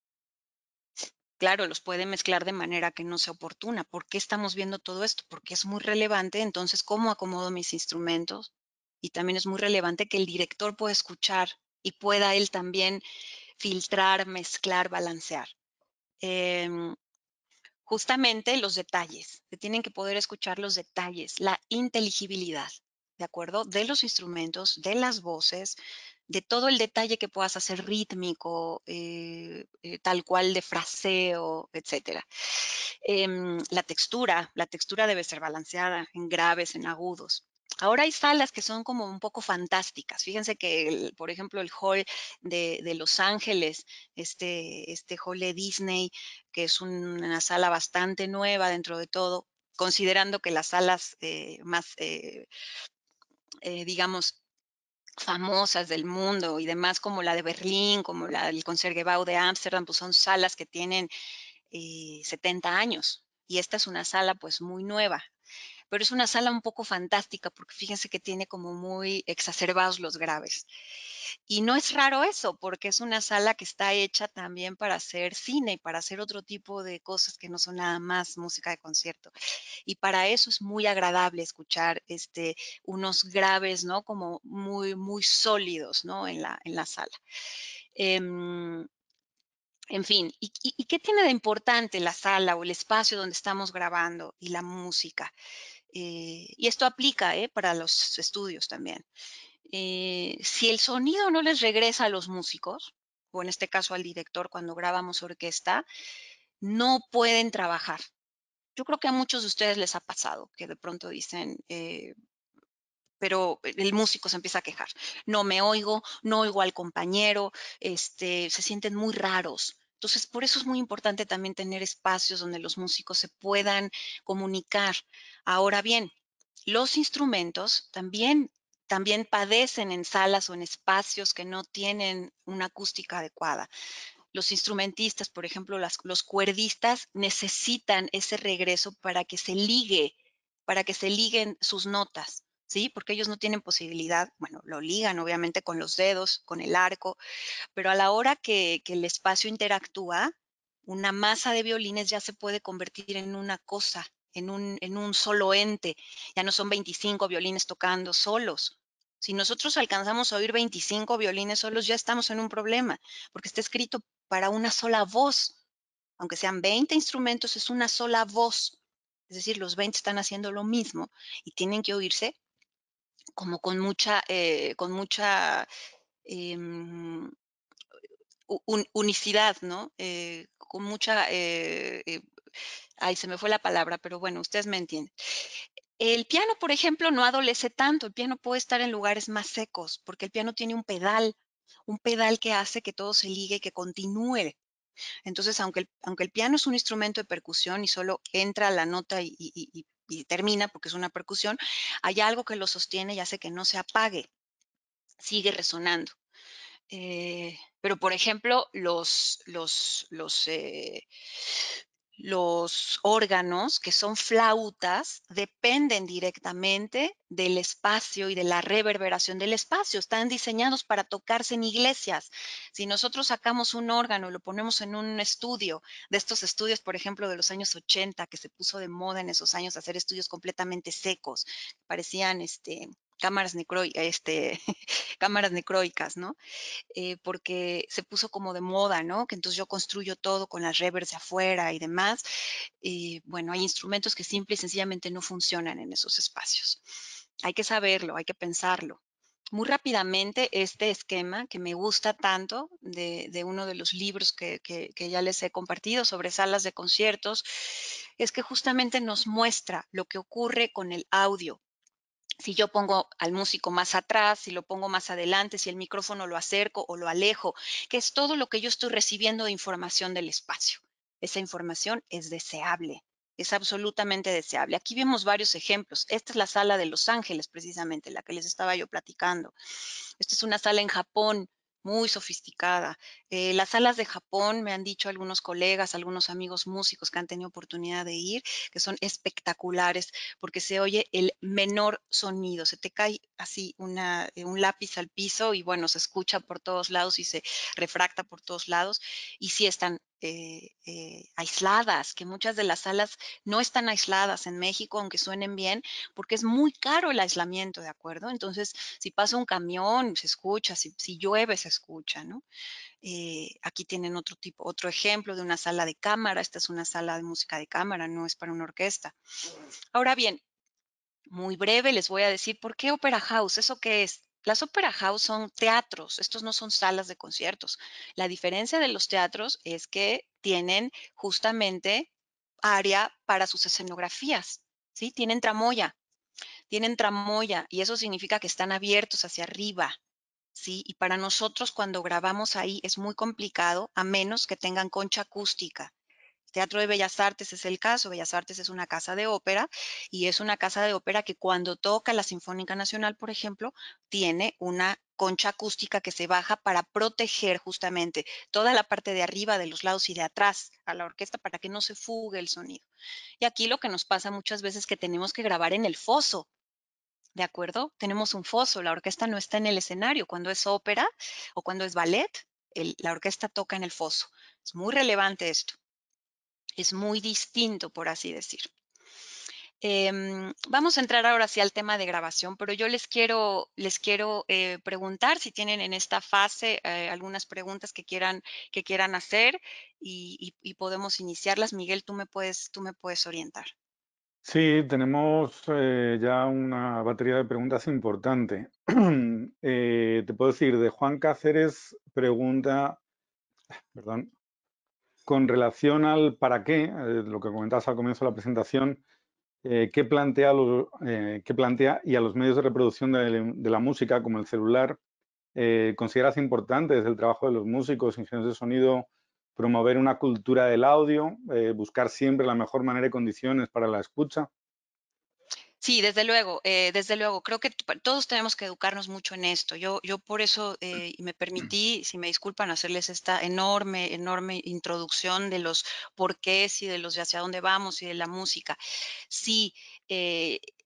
Claro, los puede mezclar de manera que no sea oportuna. ¿Por qué estamos viendo todo esto? Porque es muy relevante, entonces, cómo acomodo mis instrumentos. Y también es muy relevante que el director pueda escuchar y pueda él también filtrar, mezclar, balancear. Em, Justamente los detalles, se tienen que poder escuchar los detalles, la inteligibilidad, ¿de acuerdo? De los instrumentos, de las voces, de todo el detalle que puedas hacer rítmico, tal cual de fraseo, etcétera. La textura debe ser balanceada en graves, en agudos. Ahora hay salas que son como un poco fantásticas. Fíjense que, por ejemplo, el hall de Los Ángeles, este hall de Disney, que es una sala bastante nueva dentro de todo, considerando que las salas más, digamos, famosas del mundo y demás, como la de Berlín, como la del Concertgebouw de Ámsterdam, pues son salas que tienen 70 años. Y esta es una sala pues muy nueva, pero es una sala un poco fantástica porque fíjense que tiene como muy exacerbados los graves. Y no es raro eso, porque es una sala que está hecha también para hacer cine y para hacer otro tipo de cosas que no son nada más música de concierto. Y para eso es muy agradable escuchar unos graves, ¿no? Como muy, muy sólidos, ¿no? En la sala. Em, en fin, ¿y qué tiene de importante la sala o el espacio donde estamos grabando y la música? Y esto aplica, para los estudios también. Si el sonido no les regresa a los músicos, o en este caso al director cuando grabamos orquesta, no pueden trabajar. Yo creo que a muchos de ustedes les ha pasado que de pronto dicen, pero el músico se empieza a quejar. No me oigo, no oigo al compañero, se sienten muy raros. Entonces, por eso es muy importante también tener espacios donde los músicos se puedan comunicar. Ahora bien, los instrumentos también padecen en salas o en espacios que no tienen una acústica adecuada. Los instrumentistas, por ejemplo, los cuerdistas necesitan ese regreso para que se liguen sus notas, ¿sí? Porque ellos no tienen posibilidad, bueno, lo ligan obviamente con los dedos, con el arco, pero a la hora que el espacio interactúa, una masa de violines ya se puede convertir en una cosa, en un solo ente. Ya no son 25 violines tocando solos. Si nosotros alcanzamos a oír 25 violines solos, ya estamos en un problema, porque está escrito para una sola voz. Aunque sean 20 instrumentos, es una sola voz. Es decir, los 20 están haciendo lo mismo y tienen que oírse como con mucha em, unicidad, ¿no? Con mucha Ay, se me fue la palabra, pero bueno, ustedes me entienden. El piano, por ejemplo, no adolece tanto, el piano puede estar en lugares más secos, porque el piano tiene un pedal que hace que todo se ligue y que continúe. Entonces, aunque el piano es un instrumento de percusión y solo entra la nota y termina porque es una percusión, hay algo que lo sostiene y hace que no se apague, sigue resonando. Pero, por ejemplo, los órganos, que son flautas, dependen directamente del espacio y de la reverberación del espacio. Están diseñados para tocarse en iglesias. Si nosotros sacamos un órgano y lo ponemos en un estudio, de estos estudios, por ejemplo, de los años 80, que se puso de moda en esos años hacer estudios completamente secos, parecían cámaras, cámaras necroicas, ¿no? Porque se puso como de moda, ¿no? Que entonces yo construyo todo con las reverbs de afuera y demás. Y bueno, hay instrumentos que simple y sencillamente no funcionan en esos espacios. Hay que saberlo, hay que pensarlo. Muy rápidamente, este esquema que me gusta tanto de uno de los libros que ya les he compartido sobre salas de conciertos, es que justamente nos muestra lo que ocurre con el audio si yo pongo al músico más atrás, si lo pongo más adelante, si el micrófono lo acerco o lo alejo, que es todo lo que yo estoy recibiendo de información del espacio. Esa información es deseable, es absolutamente deseable. Aquí vemos varios ejemplos. Esta es la sala de Los Ángeles, precisamente, la que les estaba yo platicando. Esta es una sala en Japón muy sofisticada. Las salas de Japón, me han dicho algunos colegas, algunos amigos músicos que han tenido oportunidad de ir, que son espectaculares porque se oye el menor sonido. Se te cae así un lápiz al piso y bueno, se escucha por todos lados y se refracta por todos lados. Y sí están aisladas, que muchas de las salas no están aisladas en México, aunque suenen bien, porque es muy caro el aislamiento, ¿de acuerdo? Entonces, si pasa un camión, se escucha, si llueve, se escucha, ¿no? Aquí tienen otro ejemplo de una sala de cámara. Esta es una sala de música de cámara, no es para una orquesta. Ahora bien, muy breve les voy a decir por qué Opera House. ¿Eso qué es? Las Opera House son teatros, estos no son salas de conciertos. La diferencia de los teatros es que tienen justamente área para sus escenografías, ¿sí? Tienen tramoya y eso significa que están abiertos hacia arriba, ¿sí? Y para nosotros cuando grabamos ahí es muy complicado a menos que tengan concha acústica. Teatro de Bellas Artes es el caso. Bellas Artes es una casa de ópera y es una casa de ópera que cuando toca la Sinfónica Nacional, por ejemplo, tiene una concha acústica que se baja para proteger justamente toda la parte de arriba, de los lados y de atrás a la orquesta para que no se fugue el sonido. Y aquí lo que nos pasa muchas veces es que tenemos que grabar en el foso. ¿De acuerdo? Tenemos un foso, la orquesta no está en el escenario. Cuando es ópera o cuando es ballet, la orquesta toca en el foso. Es muy relevante esto. Es muy distinto, por así decir. Vamos a entrar ahora sí al tema de grabación, pero yo les quiero preguntar si tienen en esta fase algunas preguntas que quieran hacer y podemos iniciarlas. Miguel, tú me puedes orientar. Sí, tenemos ya una batería de preguntas importante. Te puedo decir, de Juan Cáceres pregunta, perdón, con relación al para qué, lo que comentabas al comienzo de la presentación, ¿qué plantea y a los medios de reproducción de la música, como el celular, consideras importante desde el trabajo de los músicos, ingenieros de sonido, promover una cultura del audio, buscar siempre la mejor manera y condiciones para la escucha? Sí, desde luego, creo que todos tenemos que educarnos mucho en esto. Yo por eso y me permití, si me disculpan, hacerles esta enorme introducción de los porqués y de los de hacia dónde vamos y de la música. Sí,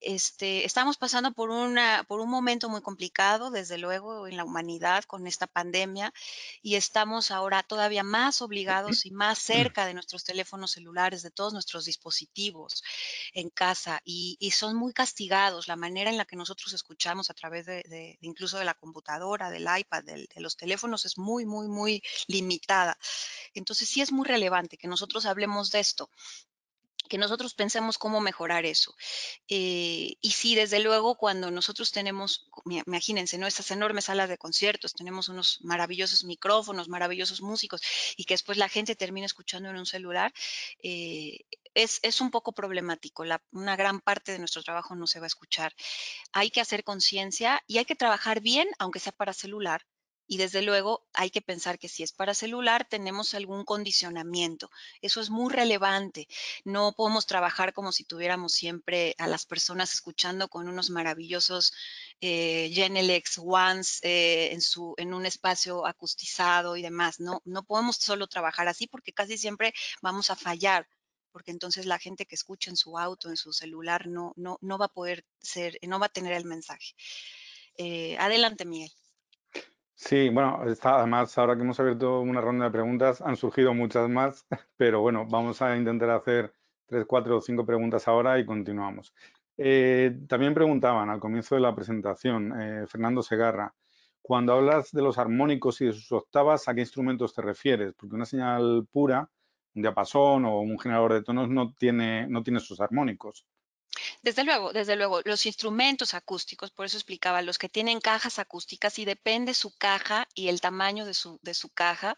estamos pasando por un momento muy complicado, desde luego, en la humanidad con esta pandemia, y estamos ahora todavía más obligados y más cerca de nuestros teléfonos celulares, de todos nuestros dispositivos en casa y son muy castigados. La manera en la que nosotros escuchamos a través de incluso de la computadora, del iPad, de los teléfonos es muy, muy, muy limitada. Entonces sí es muy relevante que nosotros hablemos de esto, que nosotros pensemos cómo mejorar eso. Y sí, desde luego, cuando nosotros tenemos, imagínense, ¿no? Estas enormes salas de conciertos, tenemos unos maravillosos micrófonos, maravillosos músicos, y que después la gente termina escuchando en un celular, eh, es un poco problemático. Una gran parte de nuestro trabajo no se va a escuchar. Hay que hacer conciencia y hay que trabajar bien, aunque sea para celular. Y desde luego hay que pensar que si es para celular tenemos algún condicionamiento. Eso es muy relevante. No podemos trabajar como si tuviéramos siempre a las personas escuchando con unos maravillosos Genelex Ones en un espacio acustizado y demás. No, no podemos solo trabajar así porque casi siempre vamos a fallar porque entonces la gente que escucha en su auto, en su celular, no va a poder ser, no va a tener el mensaje. Adelante, Miguel. Sí, bueno, además, ahora que hemos abierto una ronda de preguntas, han surgido muchas más, pero bueno, vamos a intentar hacer 3, 4 o 5 preguntas ahora y continuamos. También preguntaban al comienzo de la presentación, Fernando Segarra, cuando hablas de los armónicos y de sus octavas, ¿a qué instrumentos te refieres? Porque una señal pura, un diapasón o un generador de tonos no tiene sus armónicos. Desde luego, los instrumentos acústicos, por eso explicaba, los que tienen cajas acústicas y depende su caja y el tamaño de su caja,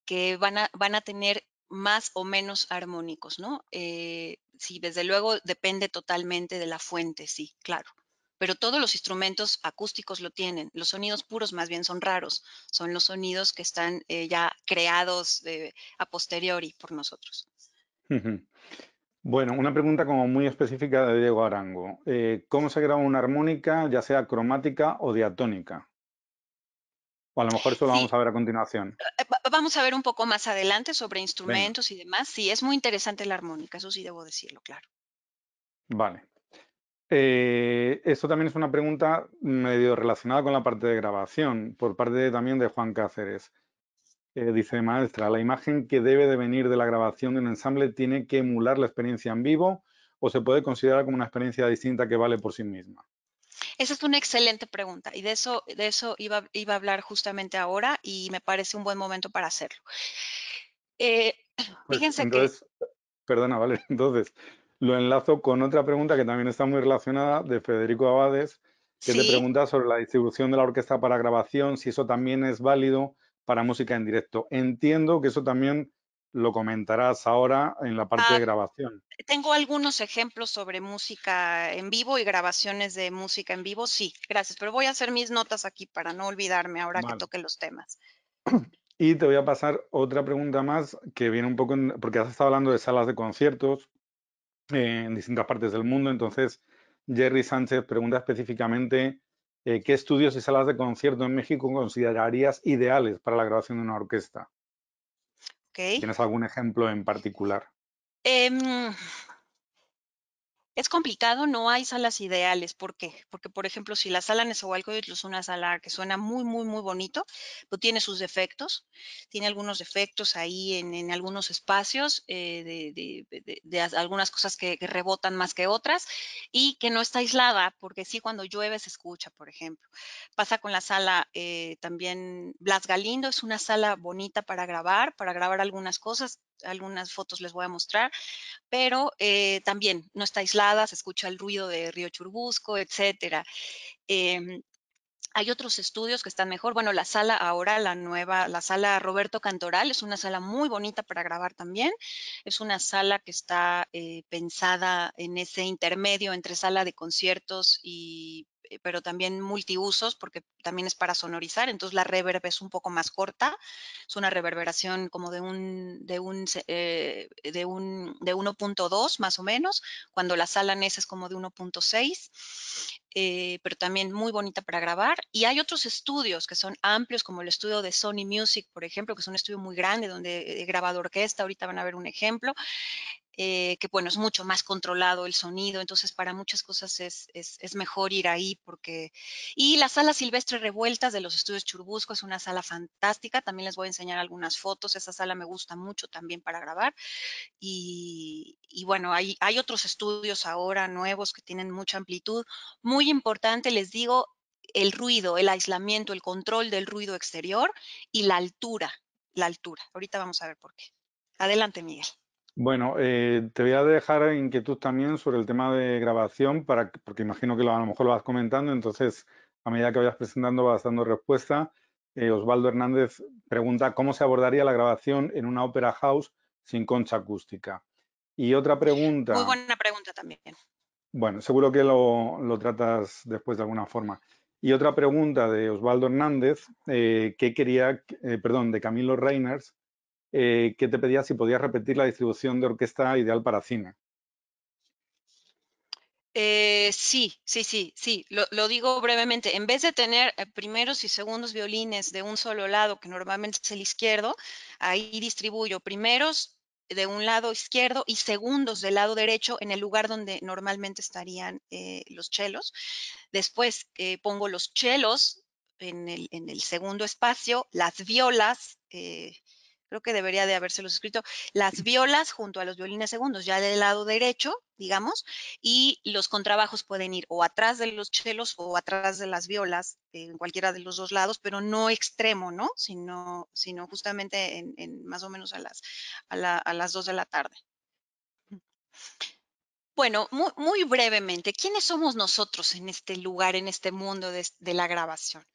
que van a tener más o menos armónicos, ¿no? Sí, desde luego depende totalmente de la fuente, sí, claro. Pero todos los instrumentos acústicos lo tienen. Los sonidos puros más bien son raros. Son los sonidos que están ya creados a posteriori por nosotros. Bueno, una pregunta como muy específica de Diego Arango. ¿Cómo se graba una armónica, ya sea cromática o diatónica? O a lo mejor eso lo Sí, vamos a ver a continuación. vamos a ver un poco más adelante sobre Venga, instrumentos y demás. Sí, es muy interesante la armónica, eso sí debo decirlo, claro. vale. Esto también es una pregunta medio relacionada con la parte de grabación, por parte también de Juan Cáceres. Dice, maestra, ¿la imagen que debe de venir de la grabación de un ensamble tiene que emular la experiencia en vivo o se puede considerar como una experiencia distinta que vale por sí misma? Esa es una excelente pregunta y de eso iba a hablar justamente ahora y me parece un buen momento para hacerlo. Eh, Pues fíjense que entonces, perdona, vale, entonces lo enlazo con otra pregunta que también está muy relacionada de Federico Abades, que te sí, pregunta sobre la distribución de la orquesta para grabación, si eso también es válido para música en directo. Entiendo que eso también lo comentarás ahora en la parte de ah, grabación. tengo algunos ejemplos sobre música en vivo y grabaciones de música en vivo. Sí, gracias, pero voy a hacer mis notas aquí para no olvidarme ahora que Vale. toque los temas. Y te voy a pasar otra pregunta más que viene un poco, porque has estado hablando de salas de conciertos en distintas partes del mundo. Entonces, Jerry Sánchez pregunta específicamente ¿qué estudios y salas de concierto en México considerarías ideales para la grabación de una orquesta? ¿Ok? Si tienes algún ejemplo en particular. Em, Es complicado, no hay salas ideales, ¿por qué? Porque, por ejemplo, si la sala Nezahualcóyotl es una sala que suena muy, muy, muy bonito, pero tiene sus defectos, tiene algunos defectos ahí en algunos espacios, algunas cosas que rebotan más que otras y que no está aislada, porque sí, cuando llueve se escucha, por ejemplo. Pasa con la sala también Blas Galindo, es una sala bonita para grabar algunas cosas, algunas fotos les voy a mostrar, pero también no está aislada, se escucha el ruido de Río Churubusco, etcétera. Eh, Hay otros estudios que están mejor. Bueno, la sala ahora, la nueva, la sala Roberto Cantoral, es una sala muy bonita para grabar también. Es una sala que está pensada en ese intermedio entre sala de conciertos y pero también multiusos, porque también es para sonorizar, entonces la reverb es un poco más corta, es una reverberación como de 1.2 más o menos, cuando la sala NES es como de 1.6, pero también muy bonita para grabar. Y hay otros estudios que son amplios, como el estudio de Sony Music, por ejemplo, que es un estudio muy grande donde he grabado orquesta, ahorita van a ver un ejemplo, que bueno, es mucho más controlado el sonido, entonces para muchas cosas es mejor ir ahí porque... Y la sala Silvestre Revueltas de los estudios Churubusco es una sala fantástica, también les voy a enseñar algunas fotos, esa sala me gusta mucho también para grabar. Y bueno, hay otros estudios ahora nuevos que tienen mucha amplitud. Muy importante, les digo, el ruido, el aislamiento, el control del ruido exterior y la altura, la altura. Ahorita vamos a ver por qué. Adelante, Miguel. Bueno, te voy a dejar inquietud también sobre el tema de grabación, porque imagino que a lo mejor lo vas comentando, entonces a medida que vayas presentando vas dando respuesta. Osvaldo Hernández pregunta cómo se abordaría la grabación en una ópera house sin concha acústica. Y otra Muy pregunta, buena pregunta también. bueno, seguro que lo tratas después de alguna forma. Y otra pregunta de Osvaldo Hernández, que quería, perdón, de Camilo Reiners, que te pedía si podías repetir la distribución de orquesta ideal para cine. Sí. Lo digo brevemente. En vez de tener primeros y segundos violines de un solo lado, que normalmente es el izquierdo, ahí distribuyo primeros de un lado izquierdo y segundos del lado derecho en el lugar donde normalmente estarían los chelos. Después pongo los chelos en el segundo espacio, las violas, creo que debería de habérselos escrito, las violas junto a los violines segundos, ya del lado derecho, digamos, y los contrabajos pueden ir o atrás de los chelos o atrás de las violas, en cualquiera de los dos lados, pero no extremo, ¿no? Sino justamente en más o menos a las 2 de la tarde. Bueno, muy brevemente, ¿quiénes somos nosotros en este lugar, en este mundo de la grabación?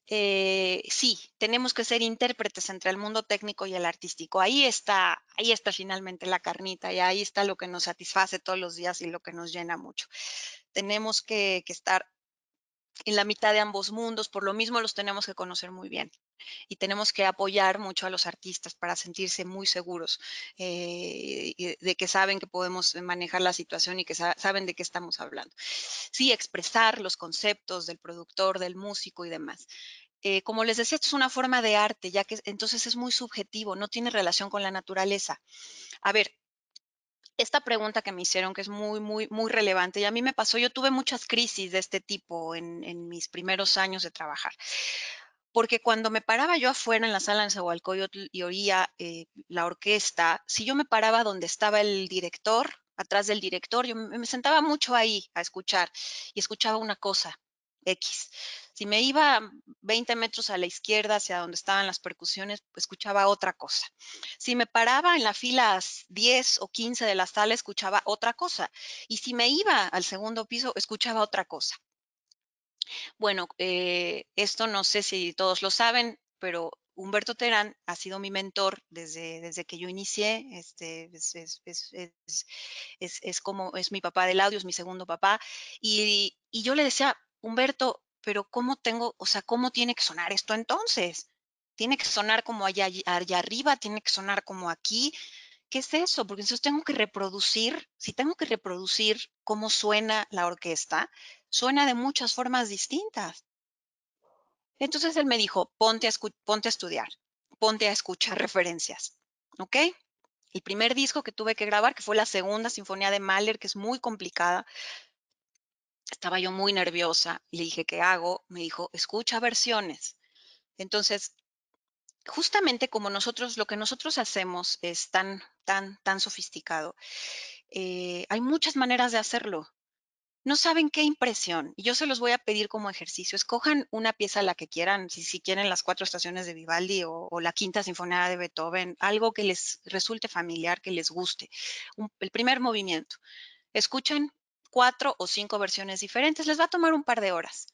Sí, tenemos que ser intérpretes entre el mundo técnico y el artístico. Ahí está finalmente la carnita y ahí está lo que nos satisface todos los días y lo que nos llena mucho. Tenemos que estar en la mitad de ambos mundos, por lo mismo los tenemos que conocer muy bien y tenemos que apoyar mucho a los artistas para sentirse muy seguros de que saben que podemos manejar la situación y que saben de qué estamos hablando. Sí, expresar los conceptos del productor, del músico y demás. Como les decía, esto es una forma de arte, ya que entonces es muy subjetivo, no tiene relación con la naturaleza. A ver, esta pregunta que me hicieron, que es muy relevante, y a mí me pasó, yo tuve muchas crisis de este tipo en mis primeros años de trabajar. Porque cuando me paraba yo afuera en la sala en Nezahualcóyotl y oía la orquesta, si yo me paraba donde estaba el director, atrás del director, yo me sentaba mucho ahí a escuchar y escuchaba una cosa, X. Si me iba 20 metros a la izquierda hacia donde estaban las percusiones, pues escuchaba otra cosa. Si me paraba en la fila 10 o 15 de la sala, escuchaba otra cosa. Y si me iba al segundo piso, escuchaba otra cosa. Bueno, esto no sé si todos lo saben, pero Humberto Terán ha sido mi mentor desde que yo inicié. Es como es mi papá del audio, es mi segundo papá. Y yo le decía, Humberto, pero ¿cómo tengo, o sea, cómo tiene que sonar esto entonces? Tiene que sonar como allá arriba, tiene que sonar como aquí. ¿Qué es eso? Porque entonces tengo que reproducir, si tengo que reproducir cómo suena la orquesta, suena de muchas formas distintas. Entonces él me dijo, ponte a estudiar, ponte a escuchar referencias, ¿ok? El primer disco que tuve que grabar, que fue la segunda sinfonía de Mahler, que es muy complicada, estaba yo muy nerviosa y le dije, ¿qué hago? Me dijo, escucha versiones. Entonces, justamente como nosotros, lo que nosotros hacemos es tan sofisticado, hay muchas maneras de hacerlo. No saben qué impresión. Y yo se los voy a pedir como ejercicio. Escojan una pieza la que quieran, si quieren las cuatro estaciones de Vivaldi o la quinta sinfonía de Beethoven, algo que les resulte familiar, que les guste. El primer movimiento. Escuchen 4 o 5 versiones diferentes. Les va a tomar un par de horas.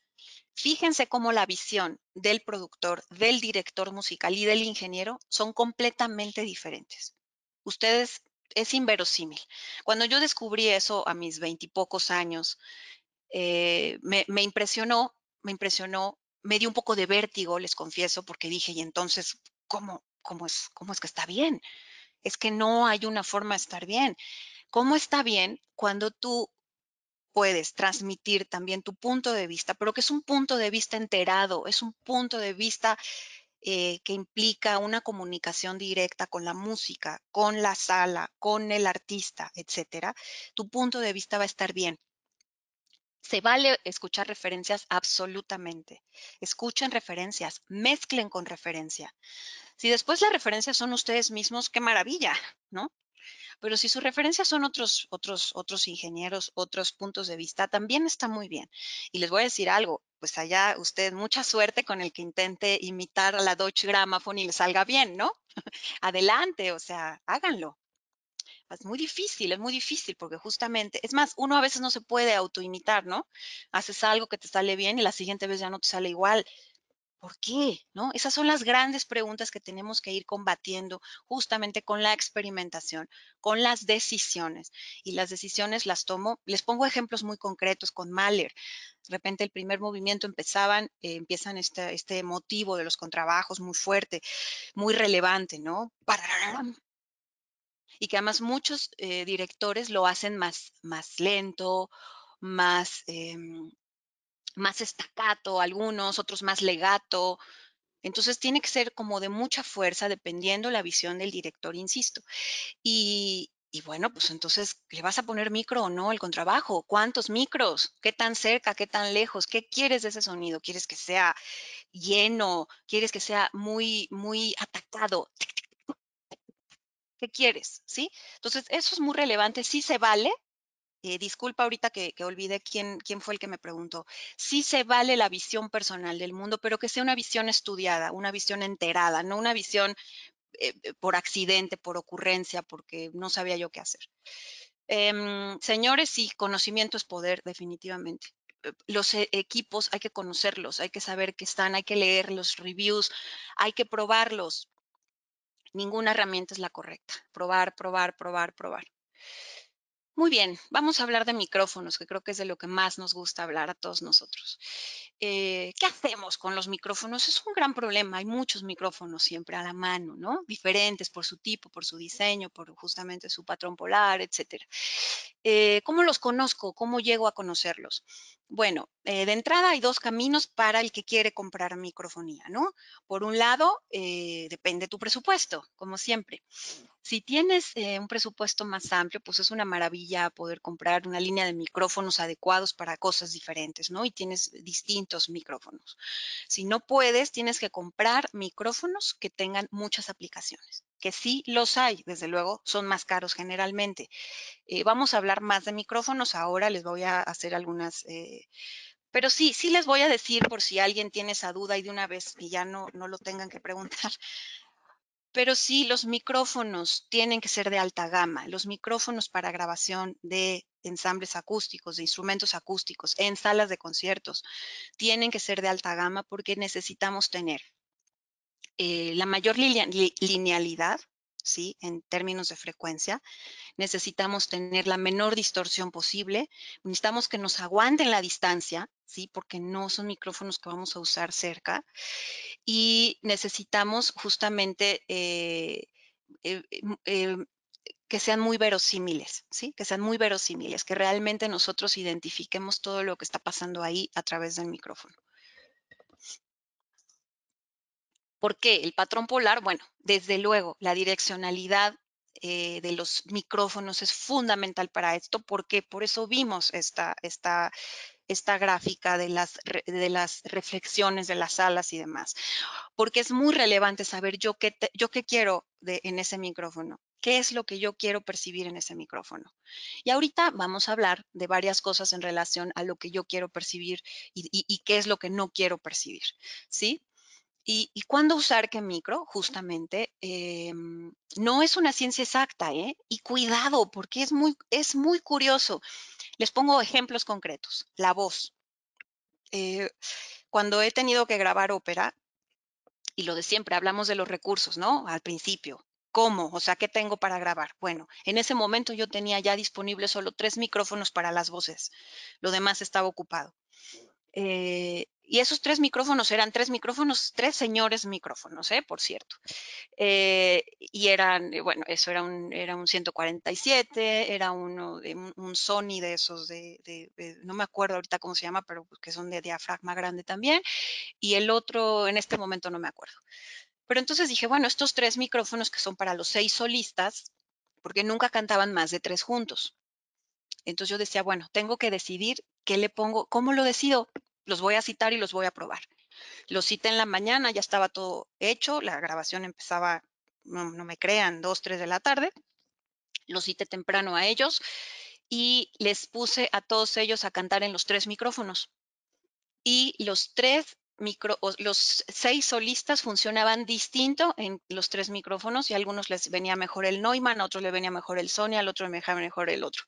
Fíjense cómo la visión del productor, del director musical y del ingeniero son completamente diferentes. Ustedes, es inverosímil. Cuando yo descubrí eso a mis 20 y pocos años, me impresionó, me dio un poco de vértigo, les confieso, porque dije, y entonces, ¿cómo es que está bien? Es que no hay una forma de estar bien. ¿Cómo está bien cuando tú puedes transmitir también tu punto de vista, pero que es un punto de vista enterado, es un punto de vista que implica una comunicación directa con la música, con la sala, con el artista, etcétera? Tu punto de vista va a estar bien. Se vale escuchar referencias absolutamente. Escuchen referencias, mezclen con referencia. Si después las referencias son ustedes mismos, qué maravilla, ¿no? Pero si sus referencias son otros ingenieros, otros puntos de vista, también está muy bien. Y les voy a decir algo, pues allá usted mucha suerte con el que intente imitar a la Deutsche Grammophon y le salga bien, ¿no? Adelante, o sea, háganlo. Es muy difícil porque justamente, es más, uno a veces no se puede autoimitar, ¿no? Haces algo que te sale bien y la siguiente vez ya no te sale igual. ¿Por qué? ¿No? Esas son las grandes preguntas que tenemos que ir combatiendo justamente con la experimentación, con las decisiones. Y las decisiones las tomo, les pongo ejemplos muy concretos con Mahler. De repente el primer movimiento empiezan este motivo de los contrabajos muy fuerte, muy relevante, ¿no? Parararán. Y que además muchos directores lo hacen más lento, más, más staccato, algunos, otros más legato. Entonces tiene que ser como de mucha fuerza dependiendo la visión del director, insisto. Y bueno, pues entonces, ¿le vas a poner micro o no al contrabajo? ¿Cuántos micros? ¿Qué tan cerca? ¿Qué tan lejos? ¿Qué quieres de ese sonido? ¿Quieres que sea lleno? ¿Quieres que sea muy atacado? ¿Qué quieres? ¿Sí? Entonces, eso es muy relevante. Sí se vale. Disculpa ahorita que olvidé quién fue el que me preguntó. Sí se vale la visión personal del mundo, pero que sea una visión estudiada, una visión enterada, no una visión por accidente, por ocurrencia, porque no sabía yo qué hacer. Señores, sí, conocimiento es poder, definitivamente. Los equipos hay que conocerlos, hay que saber que están, hay que leer los reviews, hay que probarlos. Ninguna herramienta es la correcta. Probar, probar, probar, probar. Muy bien, vamos a hablar de micrófonos, que creo que es de lo que más nos gusta hablar a todos nosotros. ¿Qué hacemos con los micrófonos? Es un gran problema. Hay muchos micrófonos siempre a la mano, ¿no? Diferentes por su tipo, por su diseño, por justamente su patrón polar, etcétera. ¿Cómo los conozco? ¿Cómo llego a conocerlos? Bueno, de entrada hay dos caminos para el que quiere comprar microfonía, ¿no? Por un lado, depende tu presupuesto, como siempre. Si tienes un presupuesto más amplio, pues es una maravilla poder comprar una línea de micrófonos adecuados para cosas diferentes, ¿no? Y tienes distintos micrófonos. Si no puedes, tienes que comprar micrófonos que tengan muchas aplicaciones, que sí los hay, desde luego, son más caros generalmente. Vamos a hablar más de micrófonos ahora, les voy a hacer algunas, pero sí les voy a decir por si alguien tiene esa duda y de una vez y ya no lo tengan que preguntar. Pero sí, los micrófonos tienen que ser de alta gama. Los micrófonos para grabación de ensambles acústicos, de instrumentos acústicos en salas de conciertos, tienen que ser de alta gama porque necesitamos tener la mayor linealidad, ¿sí? En términos de frecuencia. Necesitamos tener la menor distorsión posible. Necesitamos que nos aguanten la distancia, ¿sí? Porque no son micrófonos que vamos a usar cerca. Y necesitamos justamente eh, eh, que sean muy verosímiles, ¿sí? Que sean muy verosímiles, que realmente nosotros identifiquemos todo lo que está pasando ahí a través del micrófono. ¿Por qué? El patrón polar, bueno, desde luego, la direccionalidad de los micrófonos es fundamental para esto, porque por eso vimos esta gráfica de las reflexiones de las alas y demás, porque es muy relevante saber yo qué quiero en ese micrófono, qué es lo que yo quiero percibir en ese micrófono. Y ahorita vamos a hablar de varias cosas en relación a lo que yo quiero percibir y qué es lo que no quiero percibir, ¿sí? ¿Y cuándo usar qué micro? Justamente, no es una ciencia exacta, ¿eh? Y cuidado, porque es muy curioso. Les pongo ejemplos concretos. La voz. Eh, Cuando he tenido que grabar ópera, y lo de siempre, hablamos de los recursos, ¿no? Al principio. ¿Cómo? O sea, ¿qué tengo para grabar? Bueno, en ese momento yo tenía ya disponibles solo 3 micrófonos para las voces. Lo demás estaba ocupado. Y esos 3 micrófonos eran 3 micrófonos, 3 señores micrófonos, por cierto. Y eran, bueno, eso era un 147, era un Sony de esos, no me acuerdo ahorita cómo se llama, pero que son de diafragma grande también. Y el otro, en este momento no me acuerdo. Pero entonces dije, bueno, estos 3 micrófonos que son para los 6 solistas, porque nunca cantaban más de 3 juntos. Entonces yo decía, bueno, tengo que decidir qué le pongo, ¿cómo lo decido? Los voy a citar y los voy a probar. Los cité en la mañana, ya estaba todo hecho, la grabación empezaba, no me crean, 2, 3 de la tarde. Los cité temprano a ellos y les puse a todos ellos a cantar en los 3 micrófonos. Y los 6 solistas funcionaban distinto en los 3 micrófonos y a algunos les venía mejor el Neumann, a otros les venía mejor el Sony, al otro les venía mejor el otro.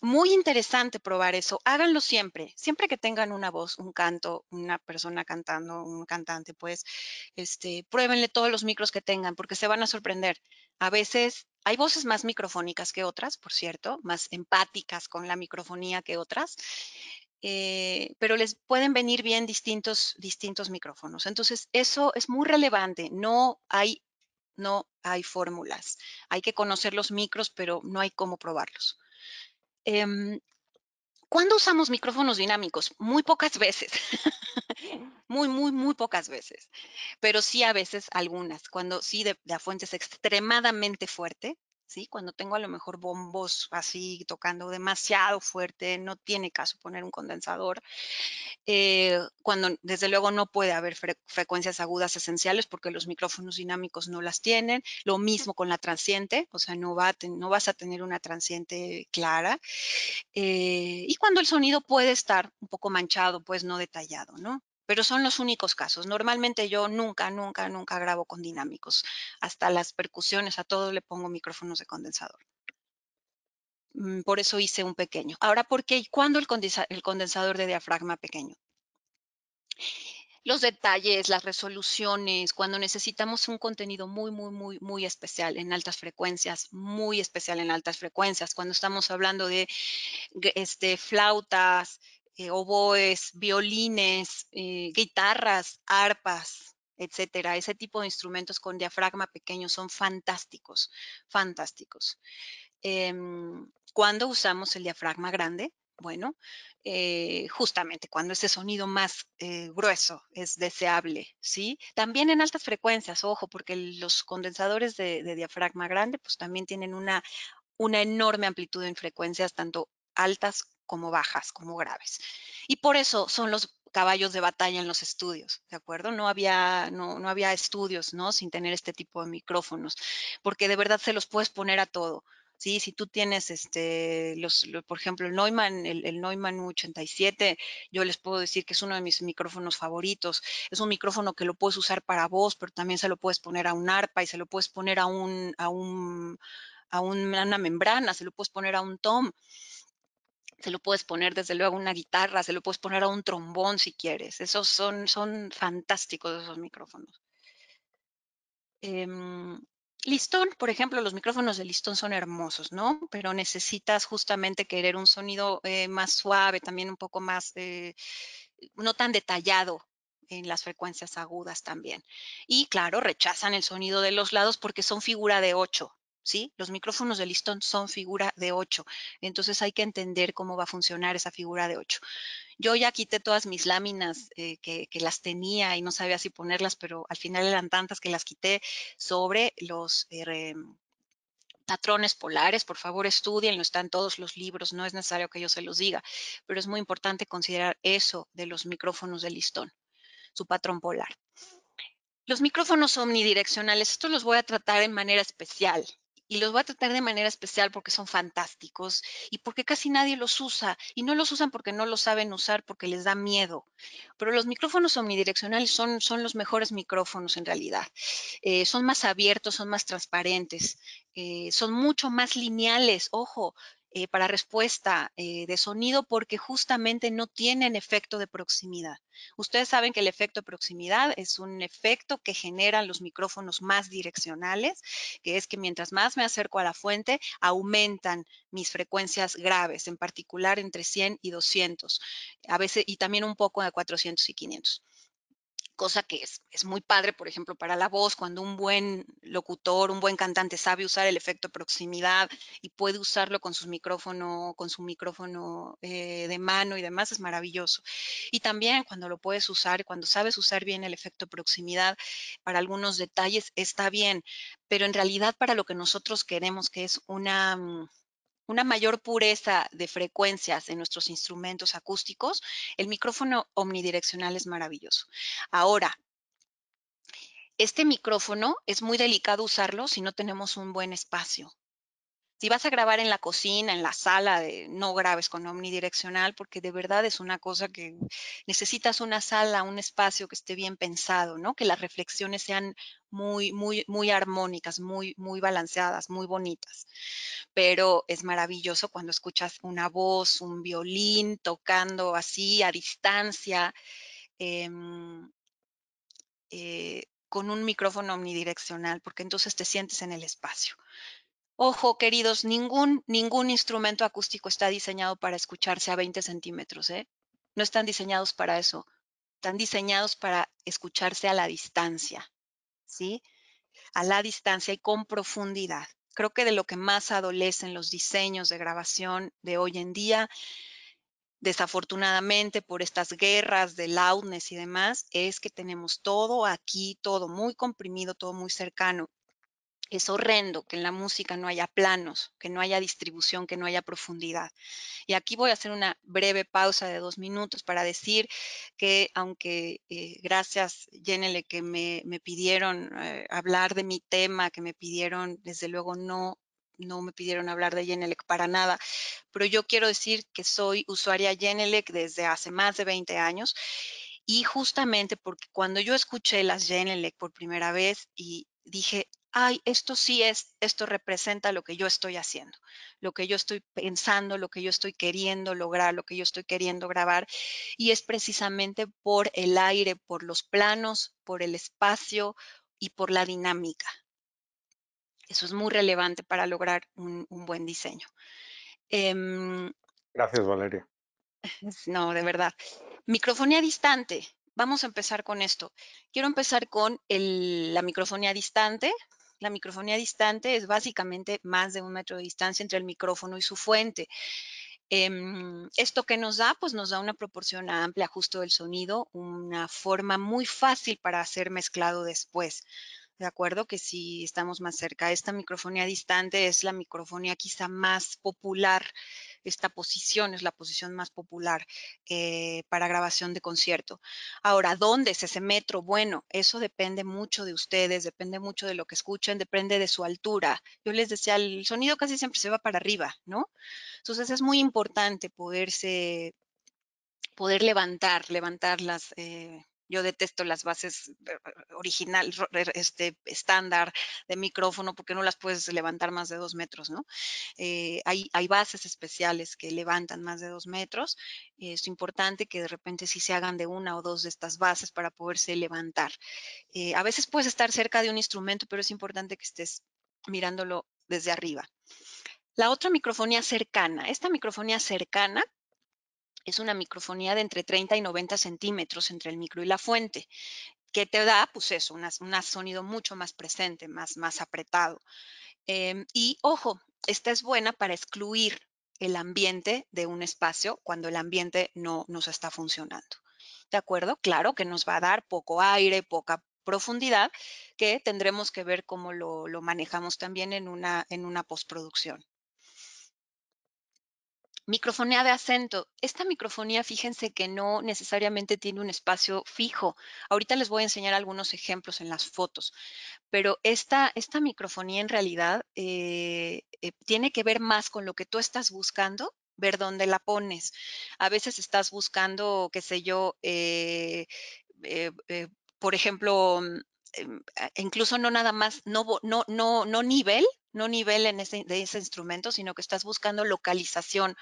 Muy interesante probar eso. Háganlo siempre. Siempre que tengan una voz, un canto, una persona cantando, un cantante, pues, pruébenle todos los micros que tengan, porque se van a sorprender. A veces hay voces más microfónicas que otras, por cierto, más empáticas con la microfonía que otras, pero les pueden venir bien distintos micrófonos. Entonces, eso es muy relevante. No hay fórmulas. Hay que conocer los micros, pero no hay cómo probarlos. Em, ¿Cuándo usamos micrófonos dinámicos? Muy pocas veces, muy, muy, muy pocas veces, pero sí a veces algunas, cuando sí la fuente es extremadamente fuerte, ¿sí? Cuando tengo a lo mejor bombos así tocando demasiado fuerte, no tiene caso poner un condensador. Cuando desde luego no puede haber frecuencias agudas esenciales porque los micrófonos dinámicos no las tienen. Lo mismo con la transiente, o sea, no vas a tener una transiente clara. Y cuando el sonido puede estar un poco manchado, pues no detallado, ¿no? Pero son los únicos casos. Normalmente yo nunca, nunca, nunca grabo con dinámicos. Hasta las percusiones, a todo le pongo micrófonos de condensador. Por eso hice un pequeño. Ahora, ¿por qué y cuándo el condensador de diafragma pequeño? Los detalles, las resoluciones, cuando necesitamos un contenido muy, muy, muy, muy especial en altas frecuencias, muy especial en altas frecuencias, cuando estamos hablando de flautas, oboes, violines, guitarras, arpas, etcétera. Ese tipo de instrumentos con diafragma pequeño son fantásticos, fantásticos. ¿Cuándo usamos el diafragma grande? Bueno, justamente cuando ese sonido más grueso es deseable, ¿sí? También en altas frecuencias, ojo, porque los condensadores de diafragma grande, pues también tienen una enorme amplitud en frecuencias, tanto altas como bajas, como graves. Y por eso son los caballos de batalla en los estudios, ¿de acuerdo? No había estudios, ¿no? Sin tener este tipo de micrófonos, porque de verdad se los puedes poner a todo. Sí, si tú tienes por ejemplo, el Neumann U87, yo les puedo decir que es uno de mis micrófonos favoritos. Es un micrófono que lo puedes usar para voz, pero también se lo puedes poner a un arpa y se lo puedes poner a una membrana, se lo puedes poner a un tom, se lo puedes poner desde luego a una guitarra, se lo puedes poner a un trombón si quieres. Esos son fantásticos esos micrófonos. Em, Listón, por ejemplo, los micrófonos de listón son hermosos, ¿no? Pero necesitas justamente querer un sonido más suave, también un poco más, no tan detallado en las frecuencias agudas también. Y claro, rechazan el sonido de los lados porque son figura de 8, ¿sí? Los micrófonos de listón son figura de 8. Entonces hay que entender cómo va a funcionar esa figura de 8. Yo ya quité todas mis láminas que las tenía y no sabía si ponerlas, pero al final eran tantas que las quité sobre los patrones polares. Por favor, estudienlo, están todos los libros, no es necesario que yo se los diga, pero es muy importante considerar eso de los micrófonos de listón, su patrón polar. Los micrófonos omnidireccionales, estos los voy a tratar de manera especial. Y los voy a tratar de manera especial porque son fantásticos y porque casi nadie los usa. Y no los usan porque no los saben usar, porque les da miedo. Pero los micrófonos omnidireccionales son los mejores micrófonos en realidad. Son más abiertos, son más transparentes, son mucho más lineales, ojo, para respuesta de sonido porque justamente no tienen efecto de proximidad. Ustedes saben que el efecto de proximidad es un efecto que generan los micrófonos más direccionales, que es que mientras más me acerco a la fuente, aumentan mis frecuencias graves, en particular entre 100 y 200, a veces, y también un poco de 400 y 500. Cosa que es muy padre, por ejemplo, para la voz, cuando un buen locutor, un buen cantante sabe usar el efecto de proximidad y puede usarlo con su micrófono de mano y demás, es maravilloso. Y también cuando lo puedes usar, cuando sabes usar bien el efecto de proximidad para algunos detalles, está bien, pero en realidad para lo que nosotros queremos, que es una mayor pureza de frecuencias en nuestros instrumentos acústicos, el micrófono omnidireccional es maravilloso. Ahora, este micrófono es muy delicado usarlo si no tenemos un buen espacio. Si vas a grabar en la cocina, en la sala, no grabes con omnidireccional, porque de verdad es una cosa que necesitas una sala, un espacio que esté bien pensado, ¿no? Que las reflexiones sean muy armónicas, muy balanceadas, muy bonitas. Pero es maravilloso cuando escuchas una voz, un violín tocando así a distancia, em, con un micrófono omnidireccional, porque entonces te sientes en el espacio. Ojo, queridos, ningún instrumento acústico está diseñado para escucharse a 20 centímetros, ¿eh? No están diseñados para eso. Están diseñados para escucharse a la distancia, ¿sí? A la distancia y con profundidad. Creo que de lo que más adolecen los diseños de grabación de hoy en día, desafortunadamente por estas guerras de loudness y demás, es que tenemos todo aquí, todo muy comprimido, todo muy cercano. Es horrendo que en la música no haya planos, que no haya distribución, que no haya profundidad. Y aquí voy a hacer una breve pausa de 2 minutos para decir que aunque gracias, Jenele, que me pidieron hablar de mi tema, que me pidieron, desde luego no me pidieron hablar de Genelec para nada, pero yo quiero decir que soy usuaria Genelec desde hace más de 20 años y justamente porque cuando yo escuché las Genelec por primera vez y dije, ay, esto sí es, esto representa lo que yo estoy haciendo, lo que yo estoy pensando, lo que yo estoy queriendo lograr, lo que yo estoy queriendo grabar, y es precisamente por el aire, por los planos, por el espacio y por la dinámica. Eso es muy relevante para lograr un buen diseño. Em, Gracias, Valeria. no, de verdad. Microfonía distante. Vamos a empezar con esto. Quiero empezar con la microfonía distante. La microfonía distante es básicamente más de 1 metro de distancia entre el micrófono y su fuente. ¿Esto qué nos da? Pues nos da una proporción amplia, ajuste del sonido, una forma muy fácil para hacer mezclado después. De acuerdo que si estamos más cerca, esta microfonía distante es la microfonía quizá más popular, esta posición es la posición más popular para grabación de concierto. Ahora, ¿dónde es ese metro? Bueno, eso depende mucho de ustedes, depende mucho de lo que escuchen, depende de su altura. Yo les decía, el sonido casi siempre se va para arriba, ¿no? Entonces es muy importante poder levantar las, yo detesto las bases original, estándar de micrófono porque no las puedes levantar más de 2 metros, ¿no? Hay bases especiales que levantan más de 2 metros. Es importante que de repente sí se hagan de una o dos de estas bases para poderse levantar. A veces puedes estar cerca de un instrumento, pero es importante que estés mirándolo desde arriba. La otra microfonía cercana. Esta microfonía cercana es una microfonía de entre 30 y 90 centímetros entre el micro y la fuente, que te da, pues eso, un sonido mucho más presente, más apretado. Y ojo, esta es buena para excluir el ambiente de un espacio cuando el ambiente no nos está funcionando. ¿De acuerdo? Claro que nos va a dar poco aire, poca profundidad, que tendremos que ver cómo lo manejamos también en una postproducción. Microfonía de acento. Esta microfonía, fíjense que no necesariamente tiene un espacio fijo. Ahorita les voy a enseñar algunos ejemplos en las fotos, pero esta microfonía en realidad tiene que ver más con lo que tú estás buscando, ver dónde la pones. A veces estás buscando, qué sé yo, eh, eh, por ejemplo, incluso no nada más, no nivel de ese instrumento, sino que estás buscando localización.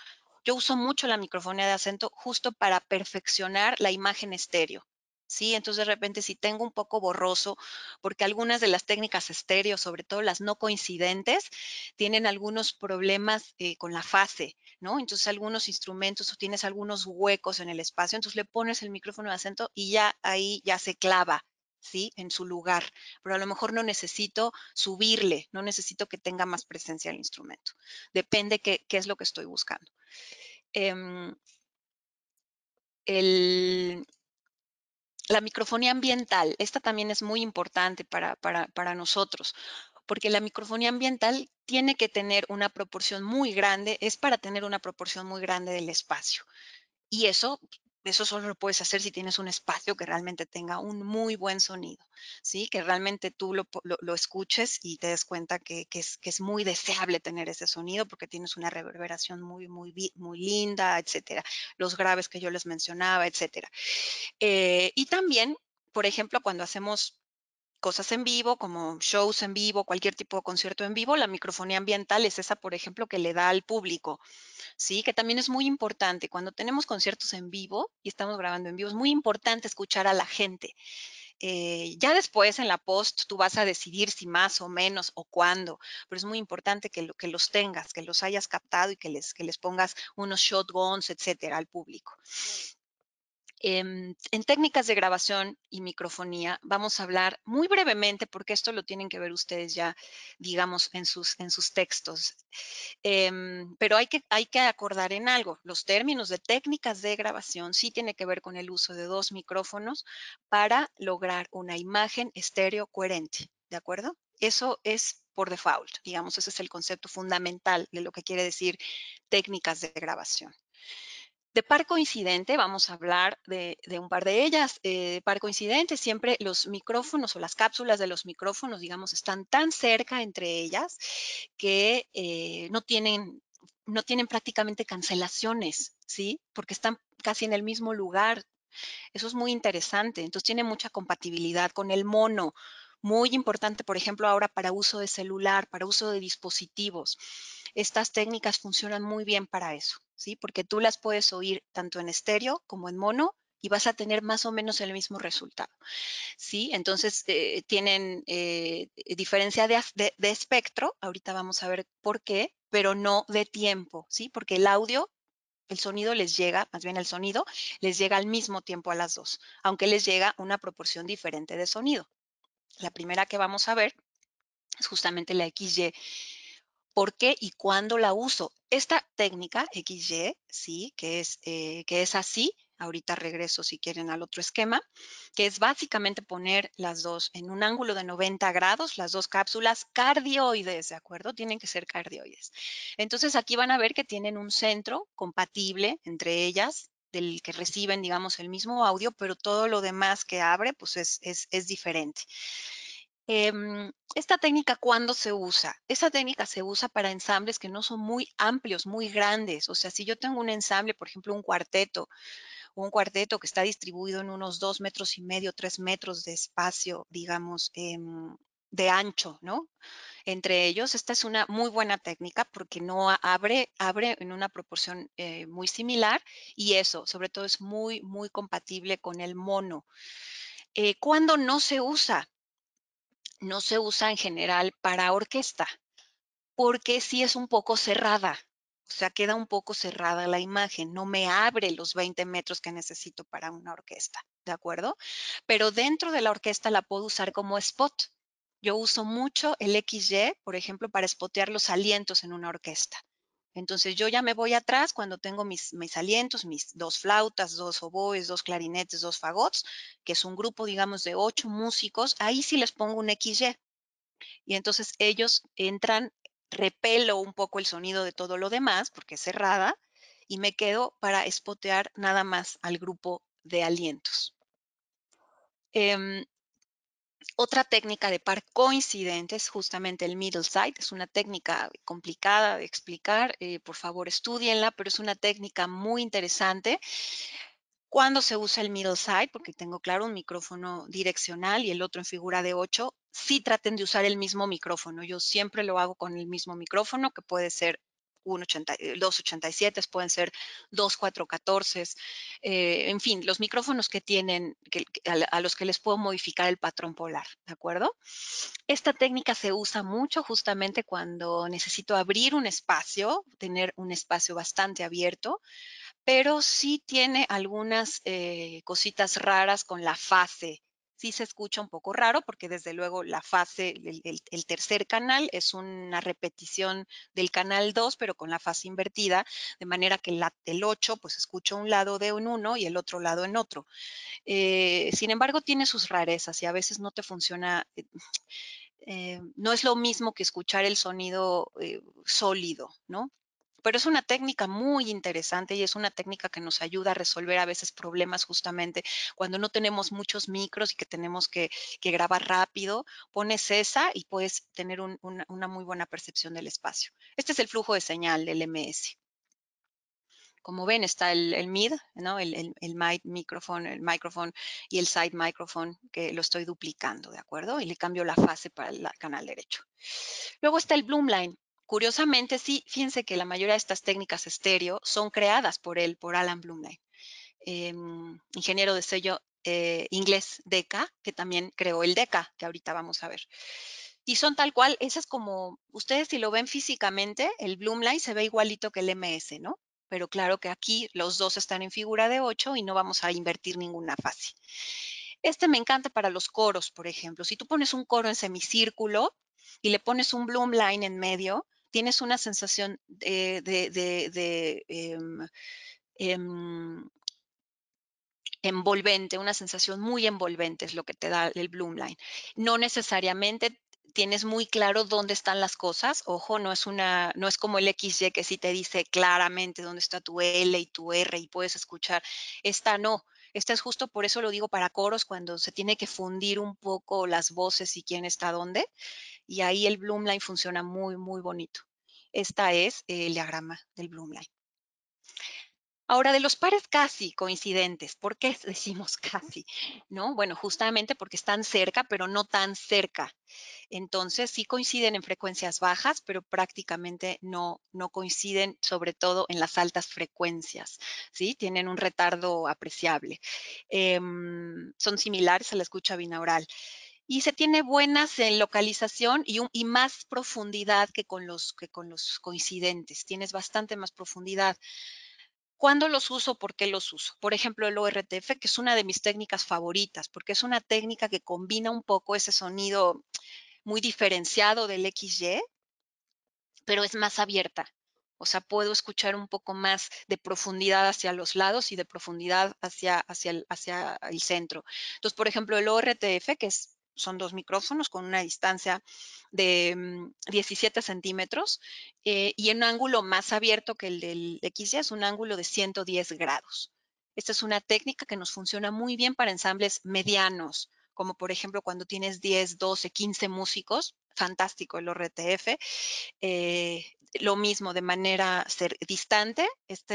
Yo uso mucho la microfonía de acento justo para perfeccionar la imagen estéreo. Sí, entonces de repente si tengo un poco borroso, porque algunas de las técnicas estéreo, sobre todo las no coincidentes, tienen algunos problemas con la fase, ¿no? Entonces algunos instrumentos o tienes algunos huecos en el espacio, entonces le pones el micrófono de acento y ya ahí ya se clava, ¿sí? En su lugar, pero a lo mejor no necesito subirle, no necesito que tenga más presencia el instrumento. Depende qué es lo que estoy buscando. Em, el, la microfonía ambiental, esta también es muy importante para nosotros, porque la microfonía ambiental tiene que tener una proporción muy grande, es para tener una proporción muy grande del espacio. Y eso eso solo lo puedes hacer si tienes un espacio que realmente tenga un muy buen sonido, ¿sí? Que realmente tú lo escuches y te des cuenta que es muy deseable tener ese sonido porque tienes una reverberación muy linda, etcétera. Los graves que yo les mencionaba, etcétera. Y también, por ejemplo, cuando hacemos cosas en vivo, como shows en vivo, cualquier tipo de concierto en vivo, la microfonía ambiental es esa, por ejemplo, que le da al público. Sí, que también es muy importante. Cuando tenemos conciertos en vivo y estamos grabando en vivo, es muy importante escuchar a la gente. Ya después en la post tú vas a decidir si más o menos o cuándo, pero es muy importante que los tengas, que los hayas captado y que les pongas unos shotguns, etcétera, al público. En técnicas de grabación y microfonía vamos a hablar muy brevemente, porque esto lo tienen que ver ustedes ya, digamos, en sus textos. Pero hay que acordar en algo. Los términos de técnicas de grabación sí tiene que ver con el uso de dos micrófonos para lograr una imagen estéreo coherente, ¿de acuerdo? Eso es por default, digamos, ese es el concepto fundamental de lo que quiere decir técnicas de grabación. De par coincidente, vamos a hablar de un par de ellas. De par coincidente, siempre los micrófonos o las cápsulas de los micrófonos, digamos, están tan cerca entre ellas que no tienen prácticamente cancelaciones, ¿sí? Porque están casi en el mismo lugar. Eso es muy interesante. Entonces tiene mucha compatibilidad con el mono. Muy importante, por ejemplo, ahora para uso de celular, para uso de dispositivos. Estas técnicas funcionan muy bien para eso, ¿sí? Porque tú las puedes oír tanto en estéreo como en mono y vas a tener más o menos el mismo resultado, ¿sí? Entonces, tienen diferencia de espectro, ahorita vamos a ver por qué, pero no de tiempo, ¿sí? Porque el audio, el sonido les llega, más bien el sonido, les llega al mismo tiempo a las dos, aunque les llega una proporción diferente de sonido. La primera que vamos a ver es justamente la XY. ¿Por qué y cuándo la uso? Esta técnica XY, sí, que es así, ahorita regreso si quieren al otro esquema, que es básicamente poner las dos en un ángulo de 90 grados, las dos cápsulas cardioides, ¿de acuerdo? Tienen que ser cardioides. Entonces aquí van a ver que tienen un centro compatible entre ellas, del que reciben, digamos, el mismo audio, pero todo lo demás que abre, pues es diferente. Esta técnica, ¿cuándo se usa? Esta técnica se usa para ensambles que no son muy amplios, muy grandes. O sea, si yo tengo un ensamble, por ejemplo, un cuarteto que está distribuido en unos 2,5 metros, 3 metros de espacio, digamos, de ancho, ¿no? Entre ellos, esta es una muy buena técnica porque no abre en una proporción muy similar y eso, sobre todo, es muy compatible con el mono. ¿Cuándo no se usa? No se usa en general para orquesta, porque sí es un poco cerrada, o sea, queda un poco cerrada la imagen, no me abre los 20 metros que necesito para una orquesta, ¿de acuerdo? Pero dentro de la orquesta la puedo usar como spot. Yo uso mucho el XY, por ejemplo, para spotear los alientos en una orquesta. Entonces yo ya me voy atrás cuando tengo mis alientos, mis dos flautas, dos oboes, dos clarinetes, dos fagots, que es un grupo, digamos, de 8 músicos, ahí sí les pongo un XY. Y entonces ellos entran, repelo un poco el sonido de todo lo demás, porque es cerrada, y me quedo para espotear nada más al grupo de alientos. Em, Otra técnica de par coincidente es justamente el middle side. Es una técnica complicada de explicar, por favor estudienla, pero es una técnica muy interesante. Cuando se usa el middle side, porque tengo claro un micrófono direccional y el otro en figura de 8, sí traten de usar el mismo micrófono. Yo siempre lo hago con el mismo micrófono, que puede ser 287, pueden ser 2414, en fin, los micrófonos que tienen, a los que les puedo modificar el patrón polar, ¿de acuerdo? Esta técnica se usa mucho justamente cuando necesito abrir un espacio, tener un espacio bastante abierto, pero sí tiene algunas cositas raras con la fase. Sí se escucha un poco raro porque desde luego la fase, el tercer canal es una repetición del canal 2, pero con la fase invertida, de manera que el 8 pues escucha un lado de un uno y el otro lado en otro. Sin embargo, tiene sus rarezas y a veces no te funciona. No es lo mismo que escuchar el sonido sólido, ¿no? Pero es una técnica muy interesante y es una técnica que nos ayuda a resolver a veces problemas justamente cuando no tenemos muchos micros y que tenemos que grabar rápido. Pones esa y puedes tener una muy buena percepción del espacio. Este es el flujo de señal del MS. Como ven, está el mid, ¿no? El mic microphone, el microphone y el side microphone, que lo estoy duplicando, ¿de acuerdo? Y le cambio la fase para el canal derecho. Luego está el Bloomline. Curiosamente, sí, fíjense que la mayoría de estas técnicas estéreo son creadas por él, por Alan Bloomline, ingeniero de sello inglés Decca, que también creó el Decca, que ahorita vamos a ver. Y son tal cual, esas como, ustedes si lo ven físicamente, el Bloomline se ve igualito que el MS, ¿no? Pero claro que aquí los dos están en figura de 8 y no vamos a invertir ninguna fase. Este me encanta para los coros, por ejemplo. Si tú pones un coro en semicírculo y le pones un Bloomline en medio, tienes una sensación em, envolvente, una sensación muy envolvente es lo que te da el Bloomline. No necesariamente tienes muy claro dónde están las cosas. Ojo, no es como el XY que sí te dice claramente dónde está tu L y tu R y puedes escuchar. Esta no. Esta es justo por eso lo digo para coros, cuando se tiene que fundir un poco las voces y quién está dónde. Y ahí el Bloomline funciona muy, muy bonito. Esta es el diagrama del Bloomline. Ahora, de los pares casi coincidentes, ¿por qué decimos casi? ¿No? Bueno, justamente porque están cerca, pero no tan cerca. Entonces, sí coinciden en frecuencias bajas, pero prácticamente no coinciden, sobre todo en las altas frecuencias, ¿sí? Tienen un retardo apreciable. Son similares a la escucha binaural. Y se tiene buenas en localización y más profundidad que con los coincidentes. Tienes bastante más profundidad. ¿Cuándo los uso? ¿Por qué los uso? Por ejemplo, el ORTF, que es una de mis técnicas favoritas, porque es una técnica que combina un poco ese sonido muy diferenciado del XY, pero es más abierta. O sea, puedo escuchar un poco más de profundidad hacia los lados y de profundidad hacia el centro. Entonces, por ejemplo, el ORTF, son dos micrófonos con una distancia de 17 centímetros y en un ángulo más abierto que el del XY, es un ángulo de 110 grados. Esta es una técnica que nos funciona muy bien para ensambles medianos, como por ejemplo cuando tienes 10, 12, 15 músicos, fantástico el ORTF. eh, lo mismo de manera distante,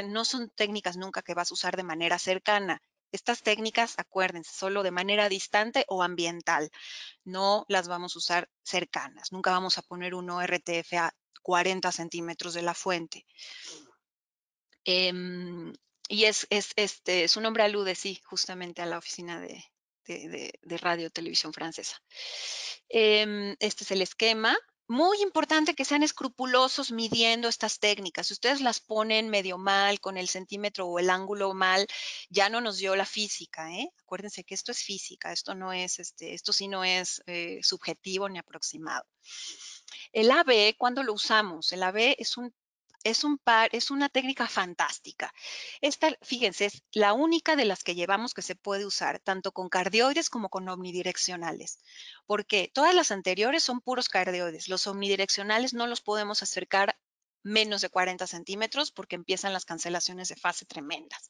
no son técnicas nunca que vas a usar de manera cercana. Estas técnicas, acuérdense, solo de manera distante o ambiental. No las vamos a usar cercanas. Nunca vamos a poner un ORTF a 40 centímetros de la fuente. Y su nombre alude, sí, justamente a la oficina de radio televisión francesa. Este es el esquema. Muy importante que sean escrupulosos midiendo estas técnicas. Si ustedes las ponen medio mal, con el centímetro o el ángulo mal, ya no nos dio la física, ¿eh? Acuérdense que esto es física, esto sí no es subjetivo ni aproximado. El AB, ¿cuándo lo usamos? El AB es una técnica fantástica. Esta, fíjense, es la única de las que llevamos que se puede usar, tanto con cardioides como con omnidireccionales. Porque todas las anteriores son puros cardioides. Los omnidireccionales no los podemos acercar menos de 40 centímetros porque empiezan las cancelaciones de fase tremendas.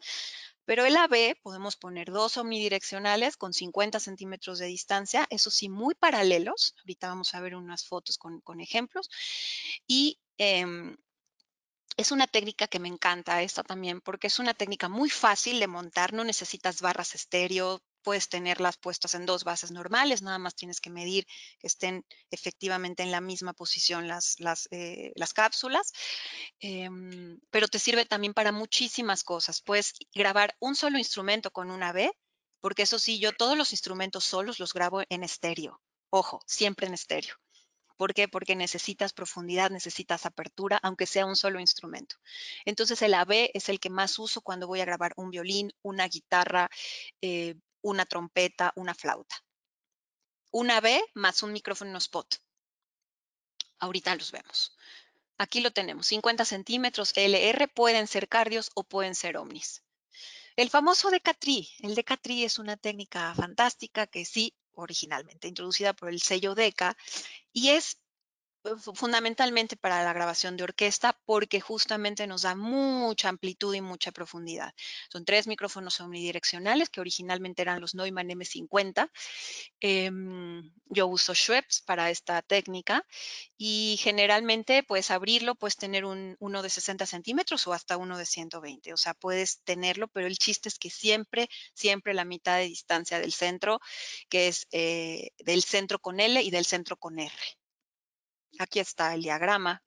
Pero el AB podemos poner dos omnidireccionales con 50 centímetros de distancia, eso sí, muy paralelos. Ahorita vamos a ver unas fotos con ejemplos. Y es una técnica que me encanta esta también, porque es una técnica muy fácil de montar, no necesitas barras estéreo, puedes tenerlas puestas en dos bases normales, nada más tienes que medir que estén efectivamente en la misma posición las cápsulas, pero te sirve también para muchísimas cosas. Puedes grabar un solo instrumento con una B, porque eso sí, yo todos los instrumentos solos los grabo en estéreo. Ojo, siempre en estéreo. ¿Por qué? Porque necesitas profundidad, necesitas apertura, aunque sea un solo instrumento. Entonces el AB es el que más uso cuando voy a grabar un violín, una guitarra, una trompeta, una flauta. Una B más un micrófono spot. Ahorita los vemos. Aquí lo tenemos, 50 centímetros LR, pueden ser cardios o pueden ser omnis. El famoso Decatri. El Decatri es una técnica fantástica que sí, originalmente introducida por el sello Deca, y es fundamentalmente para la grabación de orquesta, porque justamente nos da mucha amplitud y mucha profundidad. Son 3 micrófonos omnidireccionales que originalmente eran los Neumann M50. Yo uso Schweppes para esta técnica y generalmente puedes abrirlo, puedes tener uno de 60 centímetros o hasta uno de 120. O sea, puedes tenerlo, pero el chiste es que siempre, siempre la mitad de distancia del centro, que es del centro con L y del centro con R. Aquí está el diagrama.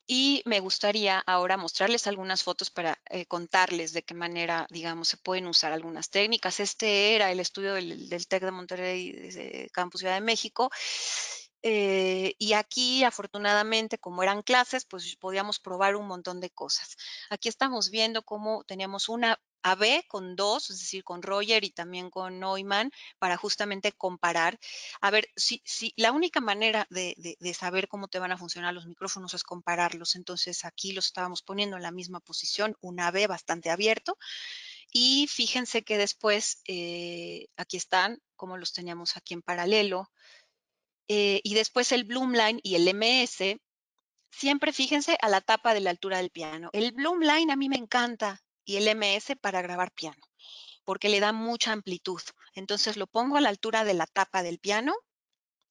Y me gustaría ahora mostrarles algunas fotos para contarles de qué manera, digamos, se pueden usar algunas técnicas. Este era el estudio del TEC de Monterrey, de Campus Ciudad de México. Y aquí, afortunadamente, como eran clases, pues podíamos probar un montón de cosas. Aquí estamos viendo cómo teníamos una AB con dos, es decir, con Roger y también con Neumann, para justamente comparar. A ver, si la única manera de saber cómo te van a funcionar los micrófonos es compararlos. Entonces aquí los estábamos poniendo en la misma posición, una B bastante abierto. Y fíjense que después, aquí están, como los teníamos aquí en paralelo. Y después el Bloomline y el MS, siempre fíjense a la tapa de la altura del piano. El Bloomline a mí me encanta y el MS para grabar piano, porque le da mucha amplitud. Entonces lo pongo a la altura de la tapa del piano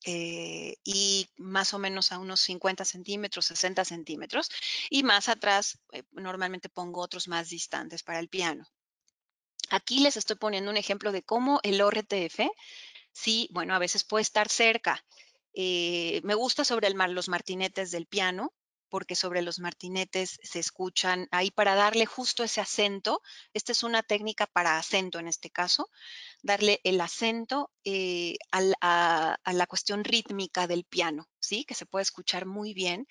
y más o menos a unos 50 centímetros, 60 centímetros, y más atrás normalmente pongo otros más distantes para el piano. Aquí les estoy poniendo un ejemplo de cómo el ORTF, sí, bueno, a veces puede estar cerca. Me gusta sobre los martinetes del piano, porque sobre los martinetes se escuchan ahí para darle justo ese acento. Esta es una técnica para acento en este caso, darle el acento a la cuestión rítmica del piano, ¿sí? Que se puede escuchar muy bien,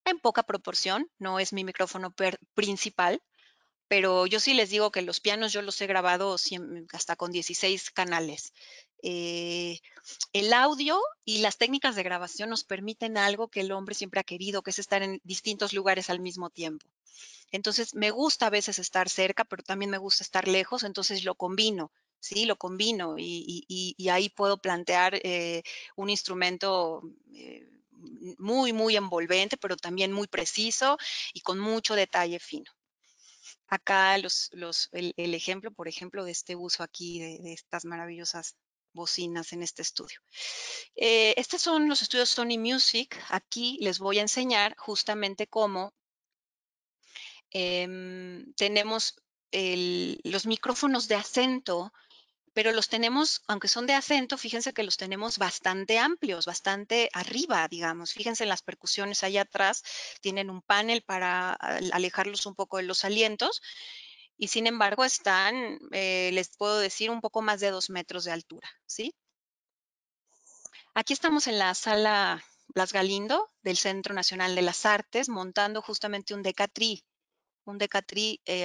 en poca proporción, no es mi micrófono principal, pero yo sí les digo que los pianos yo los he grabado hasta con 16 canales. Eh, el audio y las técnicas de grabación nos permiten algo que el hombre siempre ha querido, que es estar en distintos lugares al mismo tiempo. Entonces, me gusta a veces estar cerca, pero también me gusta estar lejos, entonces lo combino, ¿sí? Lo combino y ahí puedo plantear un instrumento muy, muy envolvente, pero también muy preciso y con mucho detalle fino. Acá el ejemplo, por ejemplo, de este uso aquí de estas maravillosas bocinas en este estudio. Estos son los estudios Sony Music. Aquí les voy a enseñar justamente cómo tenemos los micrófonos de acento, pero los tenemos, aunque son de acento, fíjense que los tenemos bastante amplios, bastante arriba, digamos. Fíjense en las percusiones allá atrás, tienen un panel para alejarlos un poco de los alientos y sin embargo están, les puedo decir, un poco más de 2 metros de altura, ¿sí? Aquí estamos en la sala Blas Galindo del Centro Nacional de las Artes montando justamente un Decathlon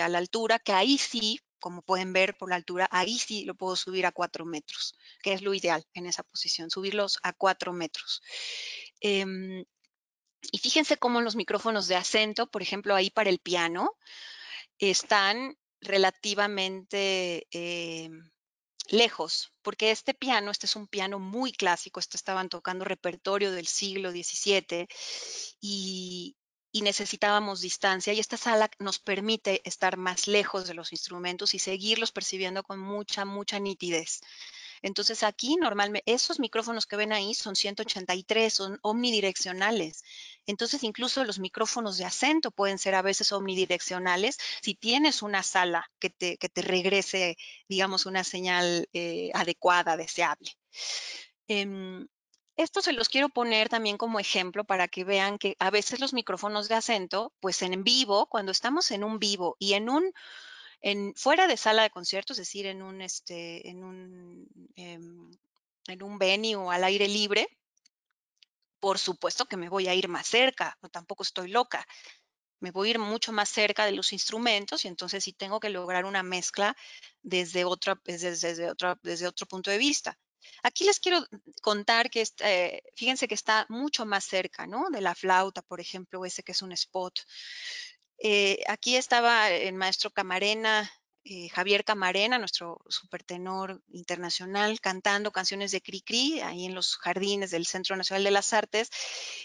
a la altura, que ahí sí, como pueden ver por la altura, ahí sí lo puedo subir a 4 metros, que es lo ideal en esa posición, subirlos a 4 metros. Y fíjense cómo los micrófonos de acento, por ejemplo, ahí para el piano, están relativamente lejos, porque este es un piano muy clásico, estaban tocando repertorio del siglo XVII y, y necesitábamos distancia y esta sala nos permite estar más lejos de los instrumentos y seguirlos percibiendo con mucha, mucha nitidez. Entonces aquí normalmente esos micrófonos que ven ahí son 183, son omnidireccionales. Entonces incluso los micrófonos de acento pueden ser a veces omnidireccionales si tienes una sala que te regrese, digamos, una señal adecuada, deseable. Eh, esto se los quiero poner también como ejemplo para que vean que a veces los micrófonos de acento, pues en vivo, cuando estamos en un vivo y fuera de sala de conciertos, es decir, en un venue al aire libre, por supuesto que me voy a ir más cerca, no, tampoco estoy loca, me voy a ir mucho más cerca de los instrumentos y entonces sí tengo que lograr una mezcla desde otro punto de vista. Aquí les quiero contar que, fíjense que está mucho más cerca, ¿no? De la flauta, por ejemplo, ese que es un spot. Aquí estaba el maestro Camarena Javier Camarena, nuestro supertenor internacional, cantando canciones de Cricri ahí en los jardines del Centro Nacional de las Artes.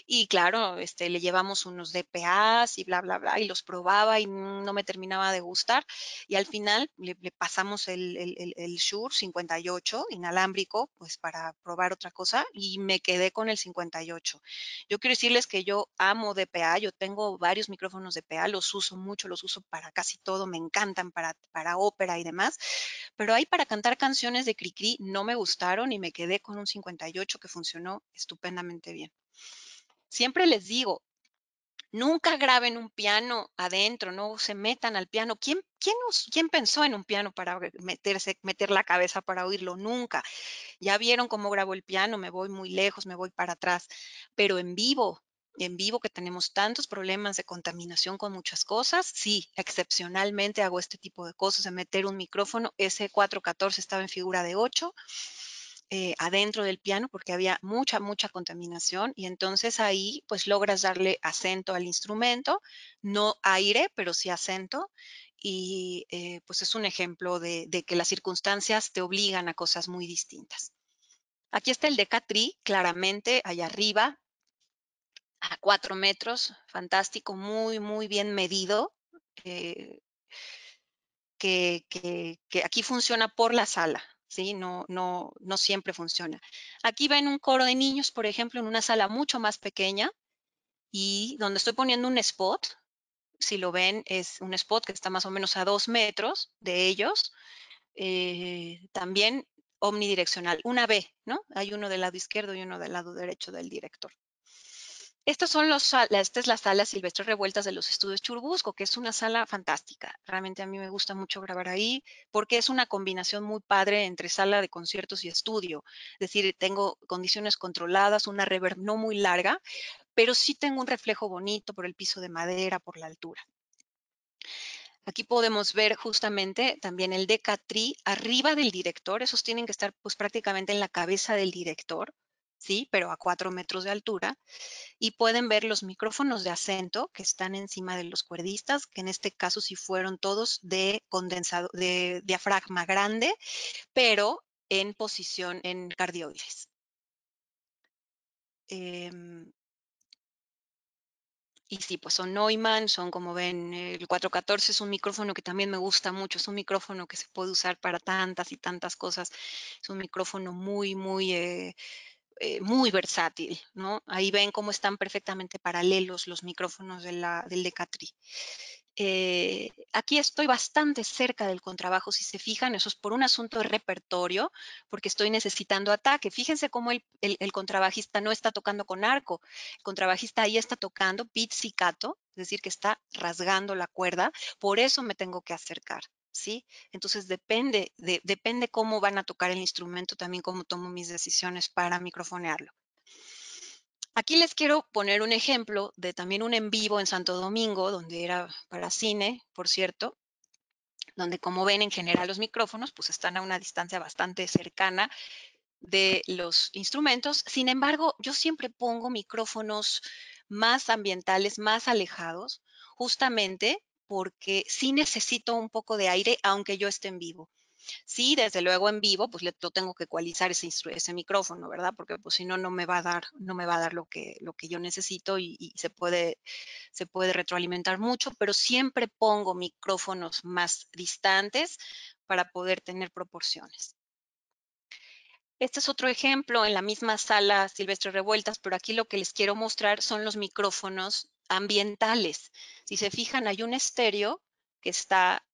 Y claro, le llevamos unos DPAs y bla, bla, bla, y los probaba y no me terminaba de gustar. Y al final le pasamos el Shure 58 inalámbrico, pues para probar otra cosa, y me quedé con el 58. Yo quiero decirles que yo amo DPA, yo tengo varios micrófonos DPA, los uso mucho, los uso para casi todo, me encantan para ópera y demás, pero ahí para cantar canciones de Cricri no me gustaron y me quedé con un 58 que funcionó estupendamente bien. Siempre les digo, nunca graben un piano adentro, no se metan al piano. ¿Quién pensó en un piano para meter la cabeza para oírlo? Nunca. Ya vieron cómo grabo el piano, me voy muy lejos, me voy para atrás, pero en vivo que tenemos tantos problemas de contaminación con muchas cosas, sí, excepcionalmente hago este tipo de cosas, de meter un micrófono, ese 414 estaba en figura de 8, adentro del piano porque había mucha contaminación y entonces ahí pues logras darle acento al instrumento, no aire, pero sí acento y pues es un ejemplo de que las circunstancias te obligan a cosas muy distintas. Aquí está el Decatri, claramente allá arriba, a 4 metros, fantástico, muy bien medido, eh, que aquí funciona por la sala, ¿sí? No siempre funciona. Aquí ven un coro de niños, por ejemplo, en una sala mucho más pequeña y donde estoy poniendo un spot, si lo ven, es un spot que está más o menos a 2 metros de ellos, también omnidireccional, una B, ¿no? Hay uno del lado izquierdo y uno del lado derecho del director. Esta es la sala Silvestre Revueltas de los Estudios Churubusco, que es una sala fantástica. Realmente a mí me gusta mucho grabar ahí porque es una combinación muy padre entre sala de conciertos y estudio. Es decir, tengo condiciones controladas, una reverb no muy larga, pero sí tengo un reflejo bonito por el piso de madera, por la altura. Aquí podemos ver justamente también el Decatri arriba del director. Esos tienen que estar pues prácticamente en la cabeza del director, ¿sí? Pero a 4 metros de altura. Y pueden ver los micrófonos de acento que están encima de los cuerdistas, que en este caso sí fueron todos de condensado, de diafragma grande, pero en posición en cardioides. Y sí, pues son Neumann, son como ven, el 414 es un micrófono que también me gusta mucho, es un micrófono que se puede usar para tantas y tantas cosas, es un micrófono muy versátil, ¿no? Ahí ven cómo están perfectamente paralelos los micrófonos del Decatri. Aquí estoy bastante cerca del contrabajo, si se fijan, eso es por un asunto de repertorio, porque estoy necesitando ataque. Fíjense cómo el contrabajista no está tocando con arco, el contrabajista ahí está tocando pizzicato, es decir, que está rasgando la cuerda, por eso me tengo que acercar. ¿Sí? Entonces depende cómo van a tocar el instrumento, también cómo tomo mis decisiones para microfonearlo. Aquí les quiero poner un ejemplo de también un en vivo en Santo Domingo, donde era para cine, por cierto, donde como ven en general los micrófonos pues están a una distancia bastante cercana de los instrumentos. Sin embargo, yo siempre pongo micrófonos más ambientales, más alejados, justamente porque sí necesito un poco de aire, aunque yo esté en vivo. Sí, desde luego en vivo, pues lo tengo que ecualizar ese micrófono, ¿verdad? Porque pues si no, no me va a dar lo que yo necesito y se puede retroalimentar mucho, pero siempre pongo micrófonos más distantes para poder tener proporciones. Este es otro ejemplo en la misma sala Silvestre Revueltas, pero aquí lo que les quiero mostrar son los micrófonos ambientales. Si se fijan, hay un estéreo que está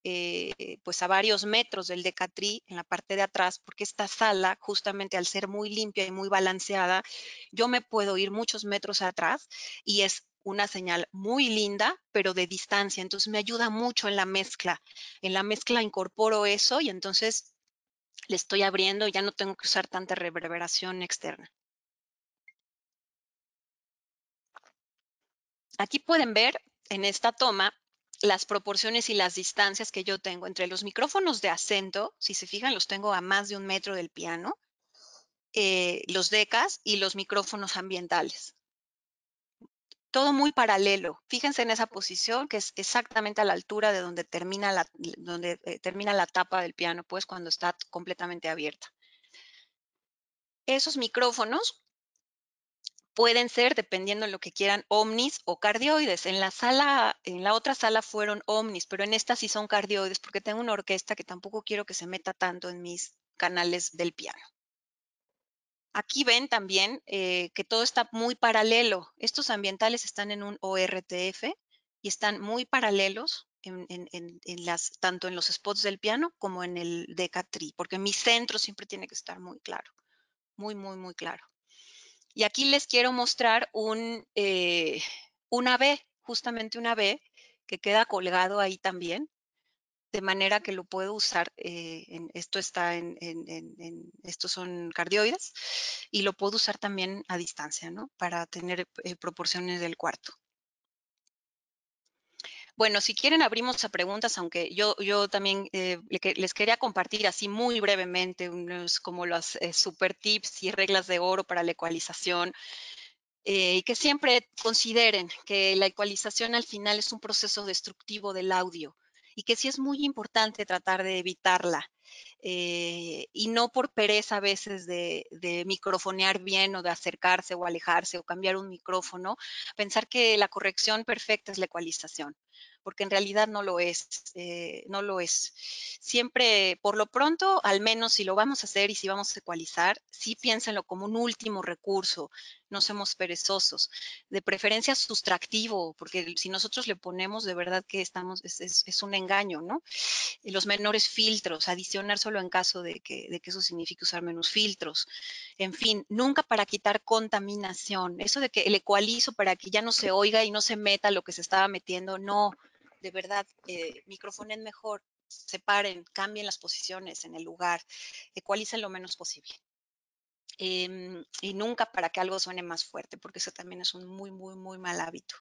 pues a varios metros del Decatri en la parte de atrás, porque esta sala, justamente al ser muy limpia y muy balanceada, yo me puedo ir muchos metros atrás y es una señal muy linda, pero de distancia. Entonces me ayuda mucho en la mezcla. En la mezcla incorporo eso y entonces le estoy abriendo y ya no tengo que usar tanta reverberación externa. Aquí pueden ver en esta toma las proporciones y las distancias que yo tengo entre los micrófonos de acento, si se fijan, los tengo a más de 1 metro del piano, los decas y los micrófonos ambientales. todo muy paralelo. Fíjense en esa posición que es exactamente a la altura de donde termina la tapa del piano, pues cuando está completamente abierta. Esos micrófonos pueden ser, dependiendo de lo que quieran, omnis o cardioides. En la otra sala fueron omnis, pero en esta sí son cardioides porque tengo una orquesta que tampoco quiero que se meta tanto en mis canales del piano. Aquí ven también que todo está muy paralelo. Estos ambientales están en un ORTF y están muy paralelos tanto en los spots del piano como en el Deca-Tree, porque mi centro siempre tiene que estar muy claro, muy, muy, muy claro. Y aquí les quiero mostrar una B, justamente una B, que queda colgado ahí también, de manera que lo puedo usar, estos son cardioides, y lo puedo usar también a distancia, ¿no? Para tener proporciones del cuarto. Bueno, si quieren abrimos a preguntas, aunque yo también les quería compartir así muy brevemente unos como los super tips y reglas de oro para la ecualización. Y que siempre consideren que la ecualización al final es un proceso destructivo del audio y que sí es muy importante tratar de evitarla. Y no por pereza a veces de microfonear bien o de acercarse o alejarse o cambiar un micrófono, pensar que la corrección perfecta es la ecualización, porque en realidad no lo es, no lo es. Siempre, por lo pronto, al menos si lo vamos a hacer y si vamos a ecualizar, sí piénsenlo como un último recurso, no seamos perezosos, de preferencia sustractivo, porque si nosotros le ponemos, de verdad que es un engaño, ¿no? Y los menores filtros, adicionar solo en caso de que eso signifique usar menos filtros. En fin, nunca para quitar contaminación. Eso de que el ecualizo para que ya no se oiga y no se meta lo que se estaba metiendo, no, de verdad, microfonen mejor, separen, cambien las posiciones en el lugar, ecualicen lo menos posible. Y nunca para que algo suene más fuerte, porque eso también es un muy, muy, muy mal hábito.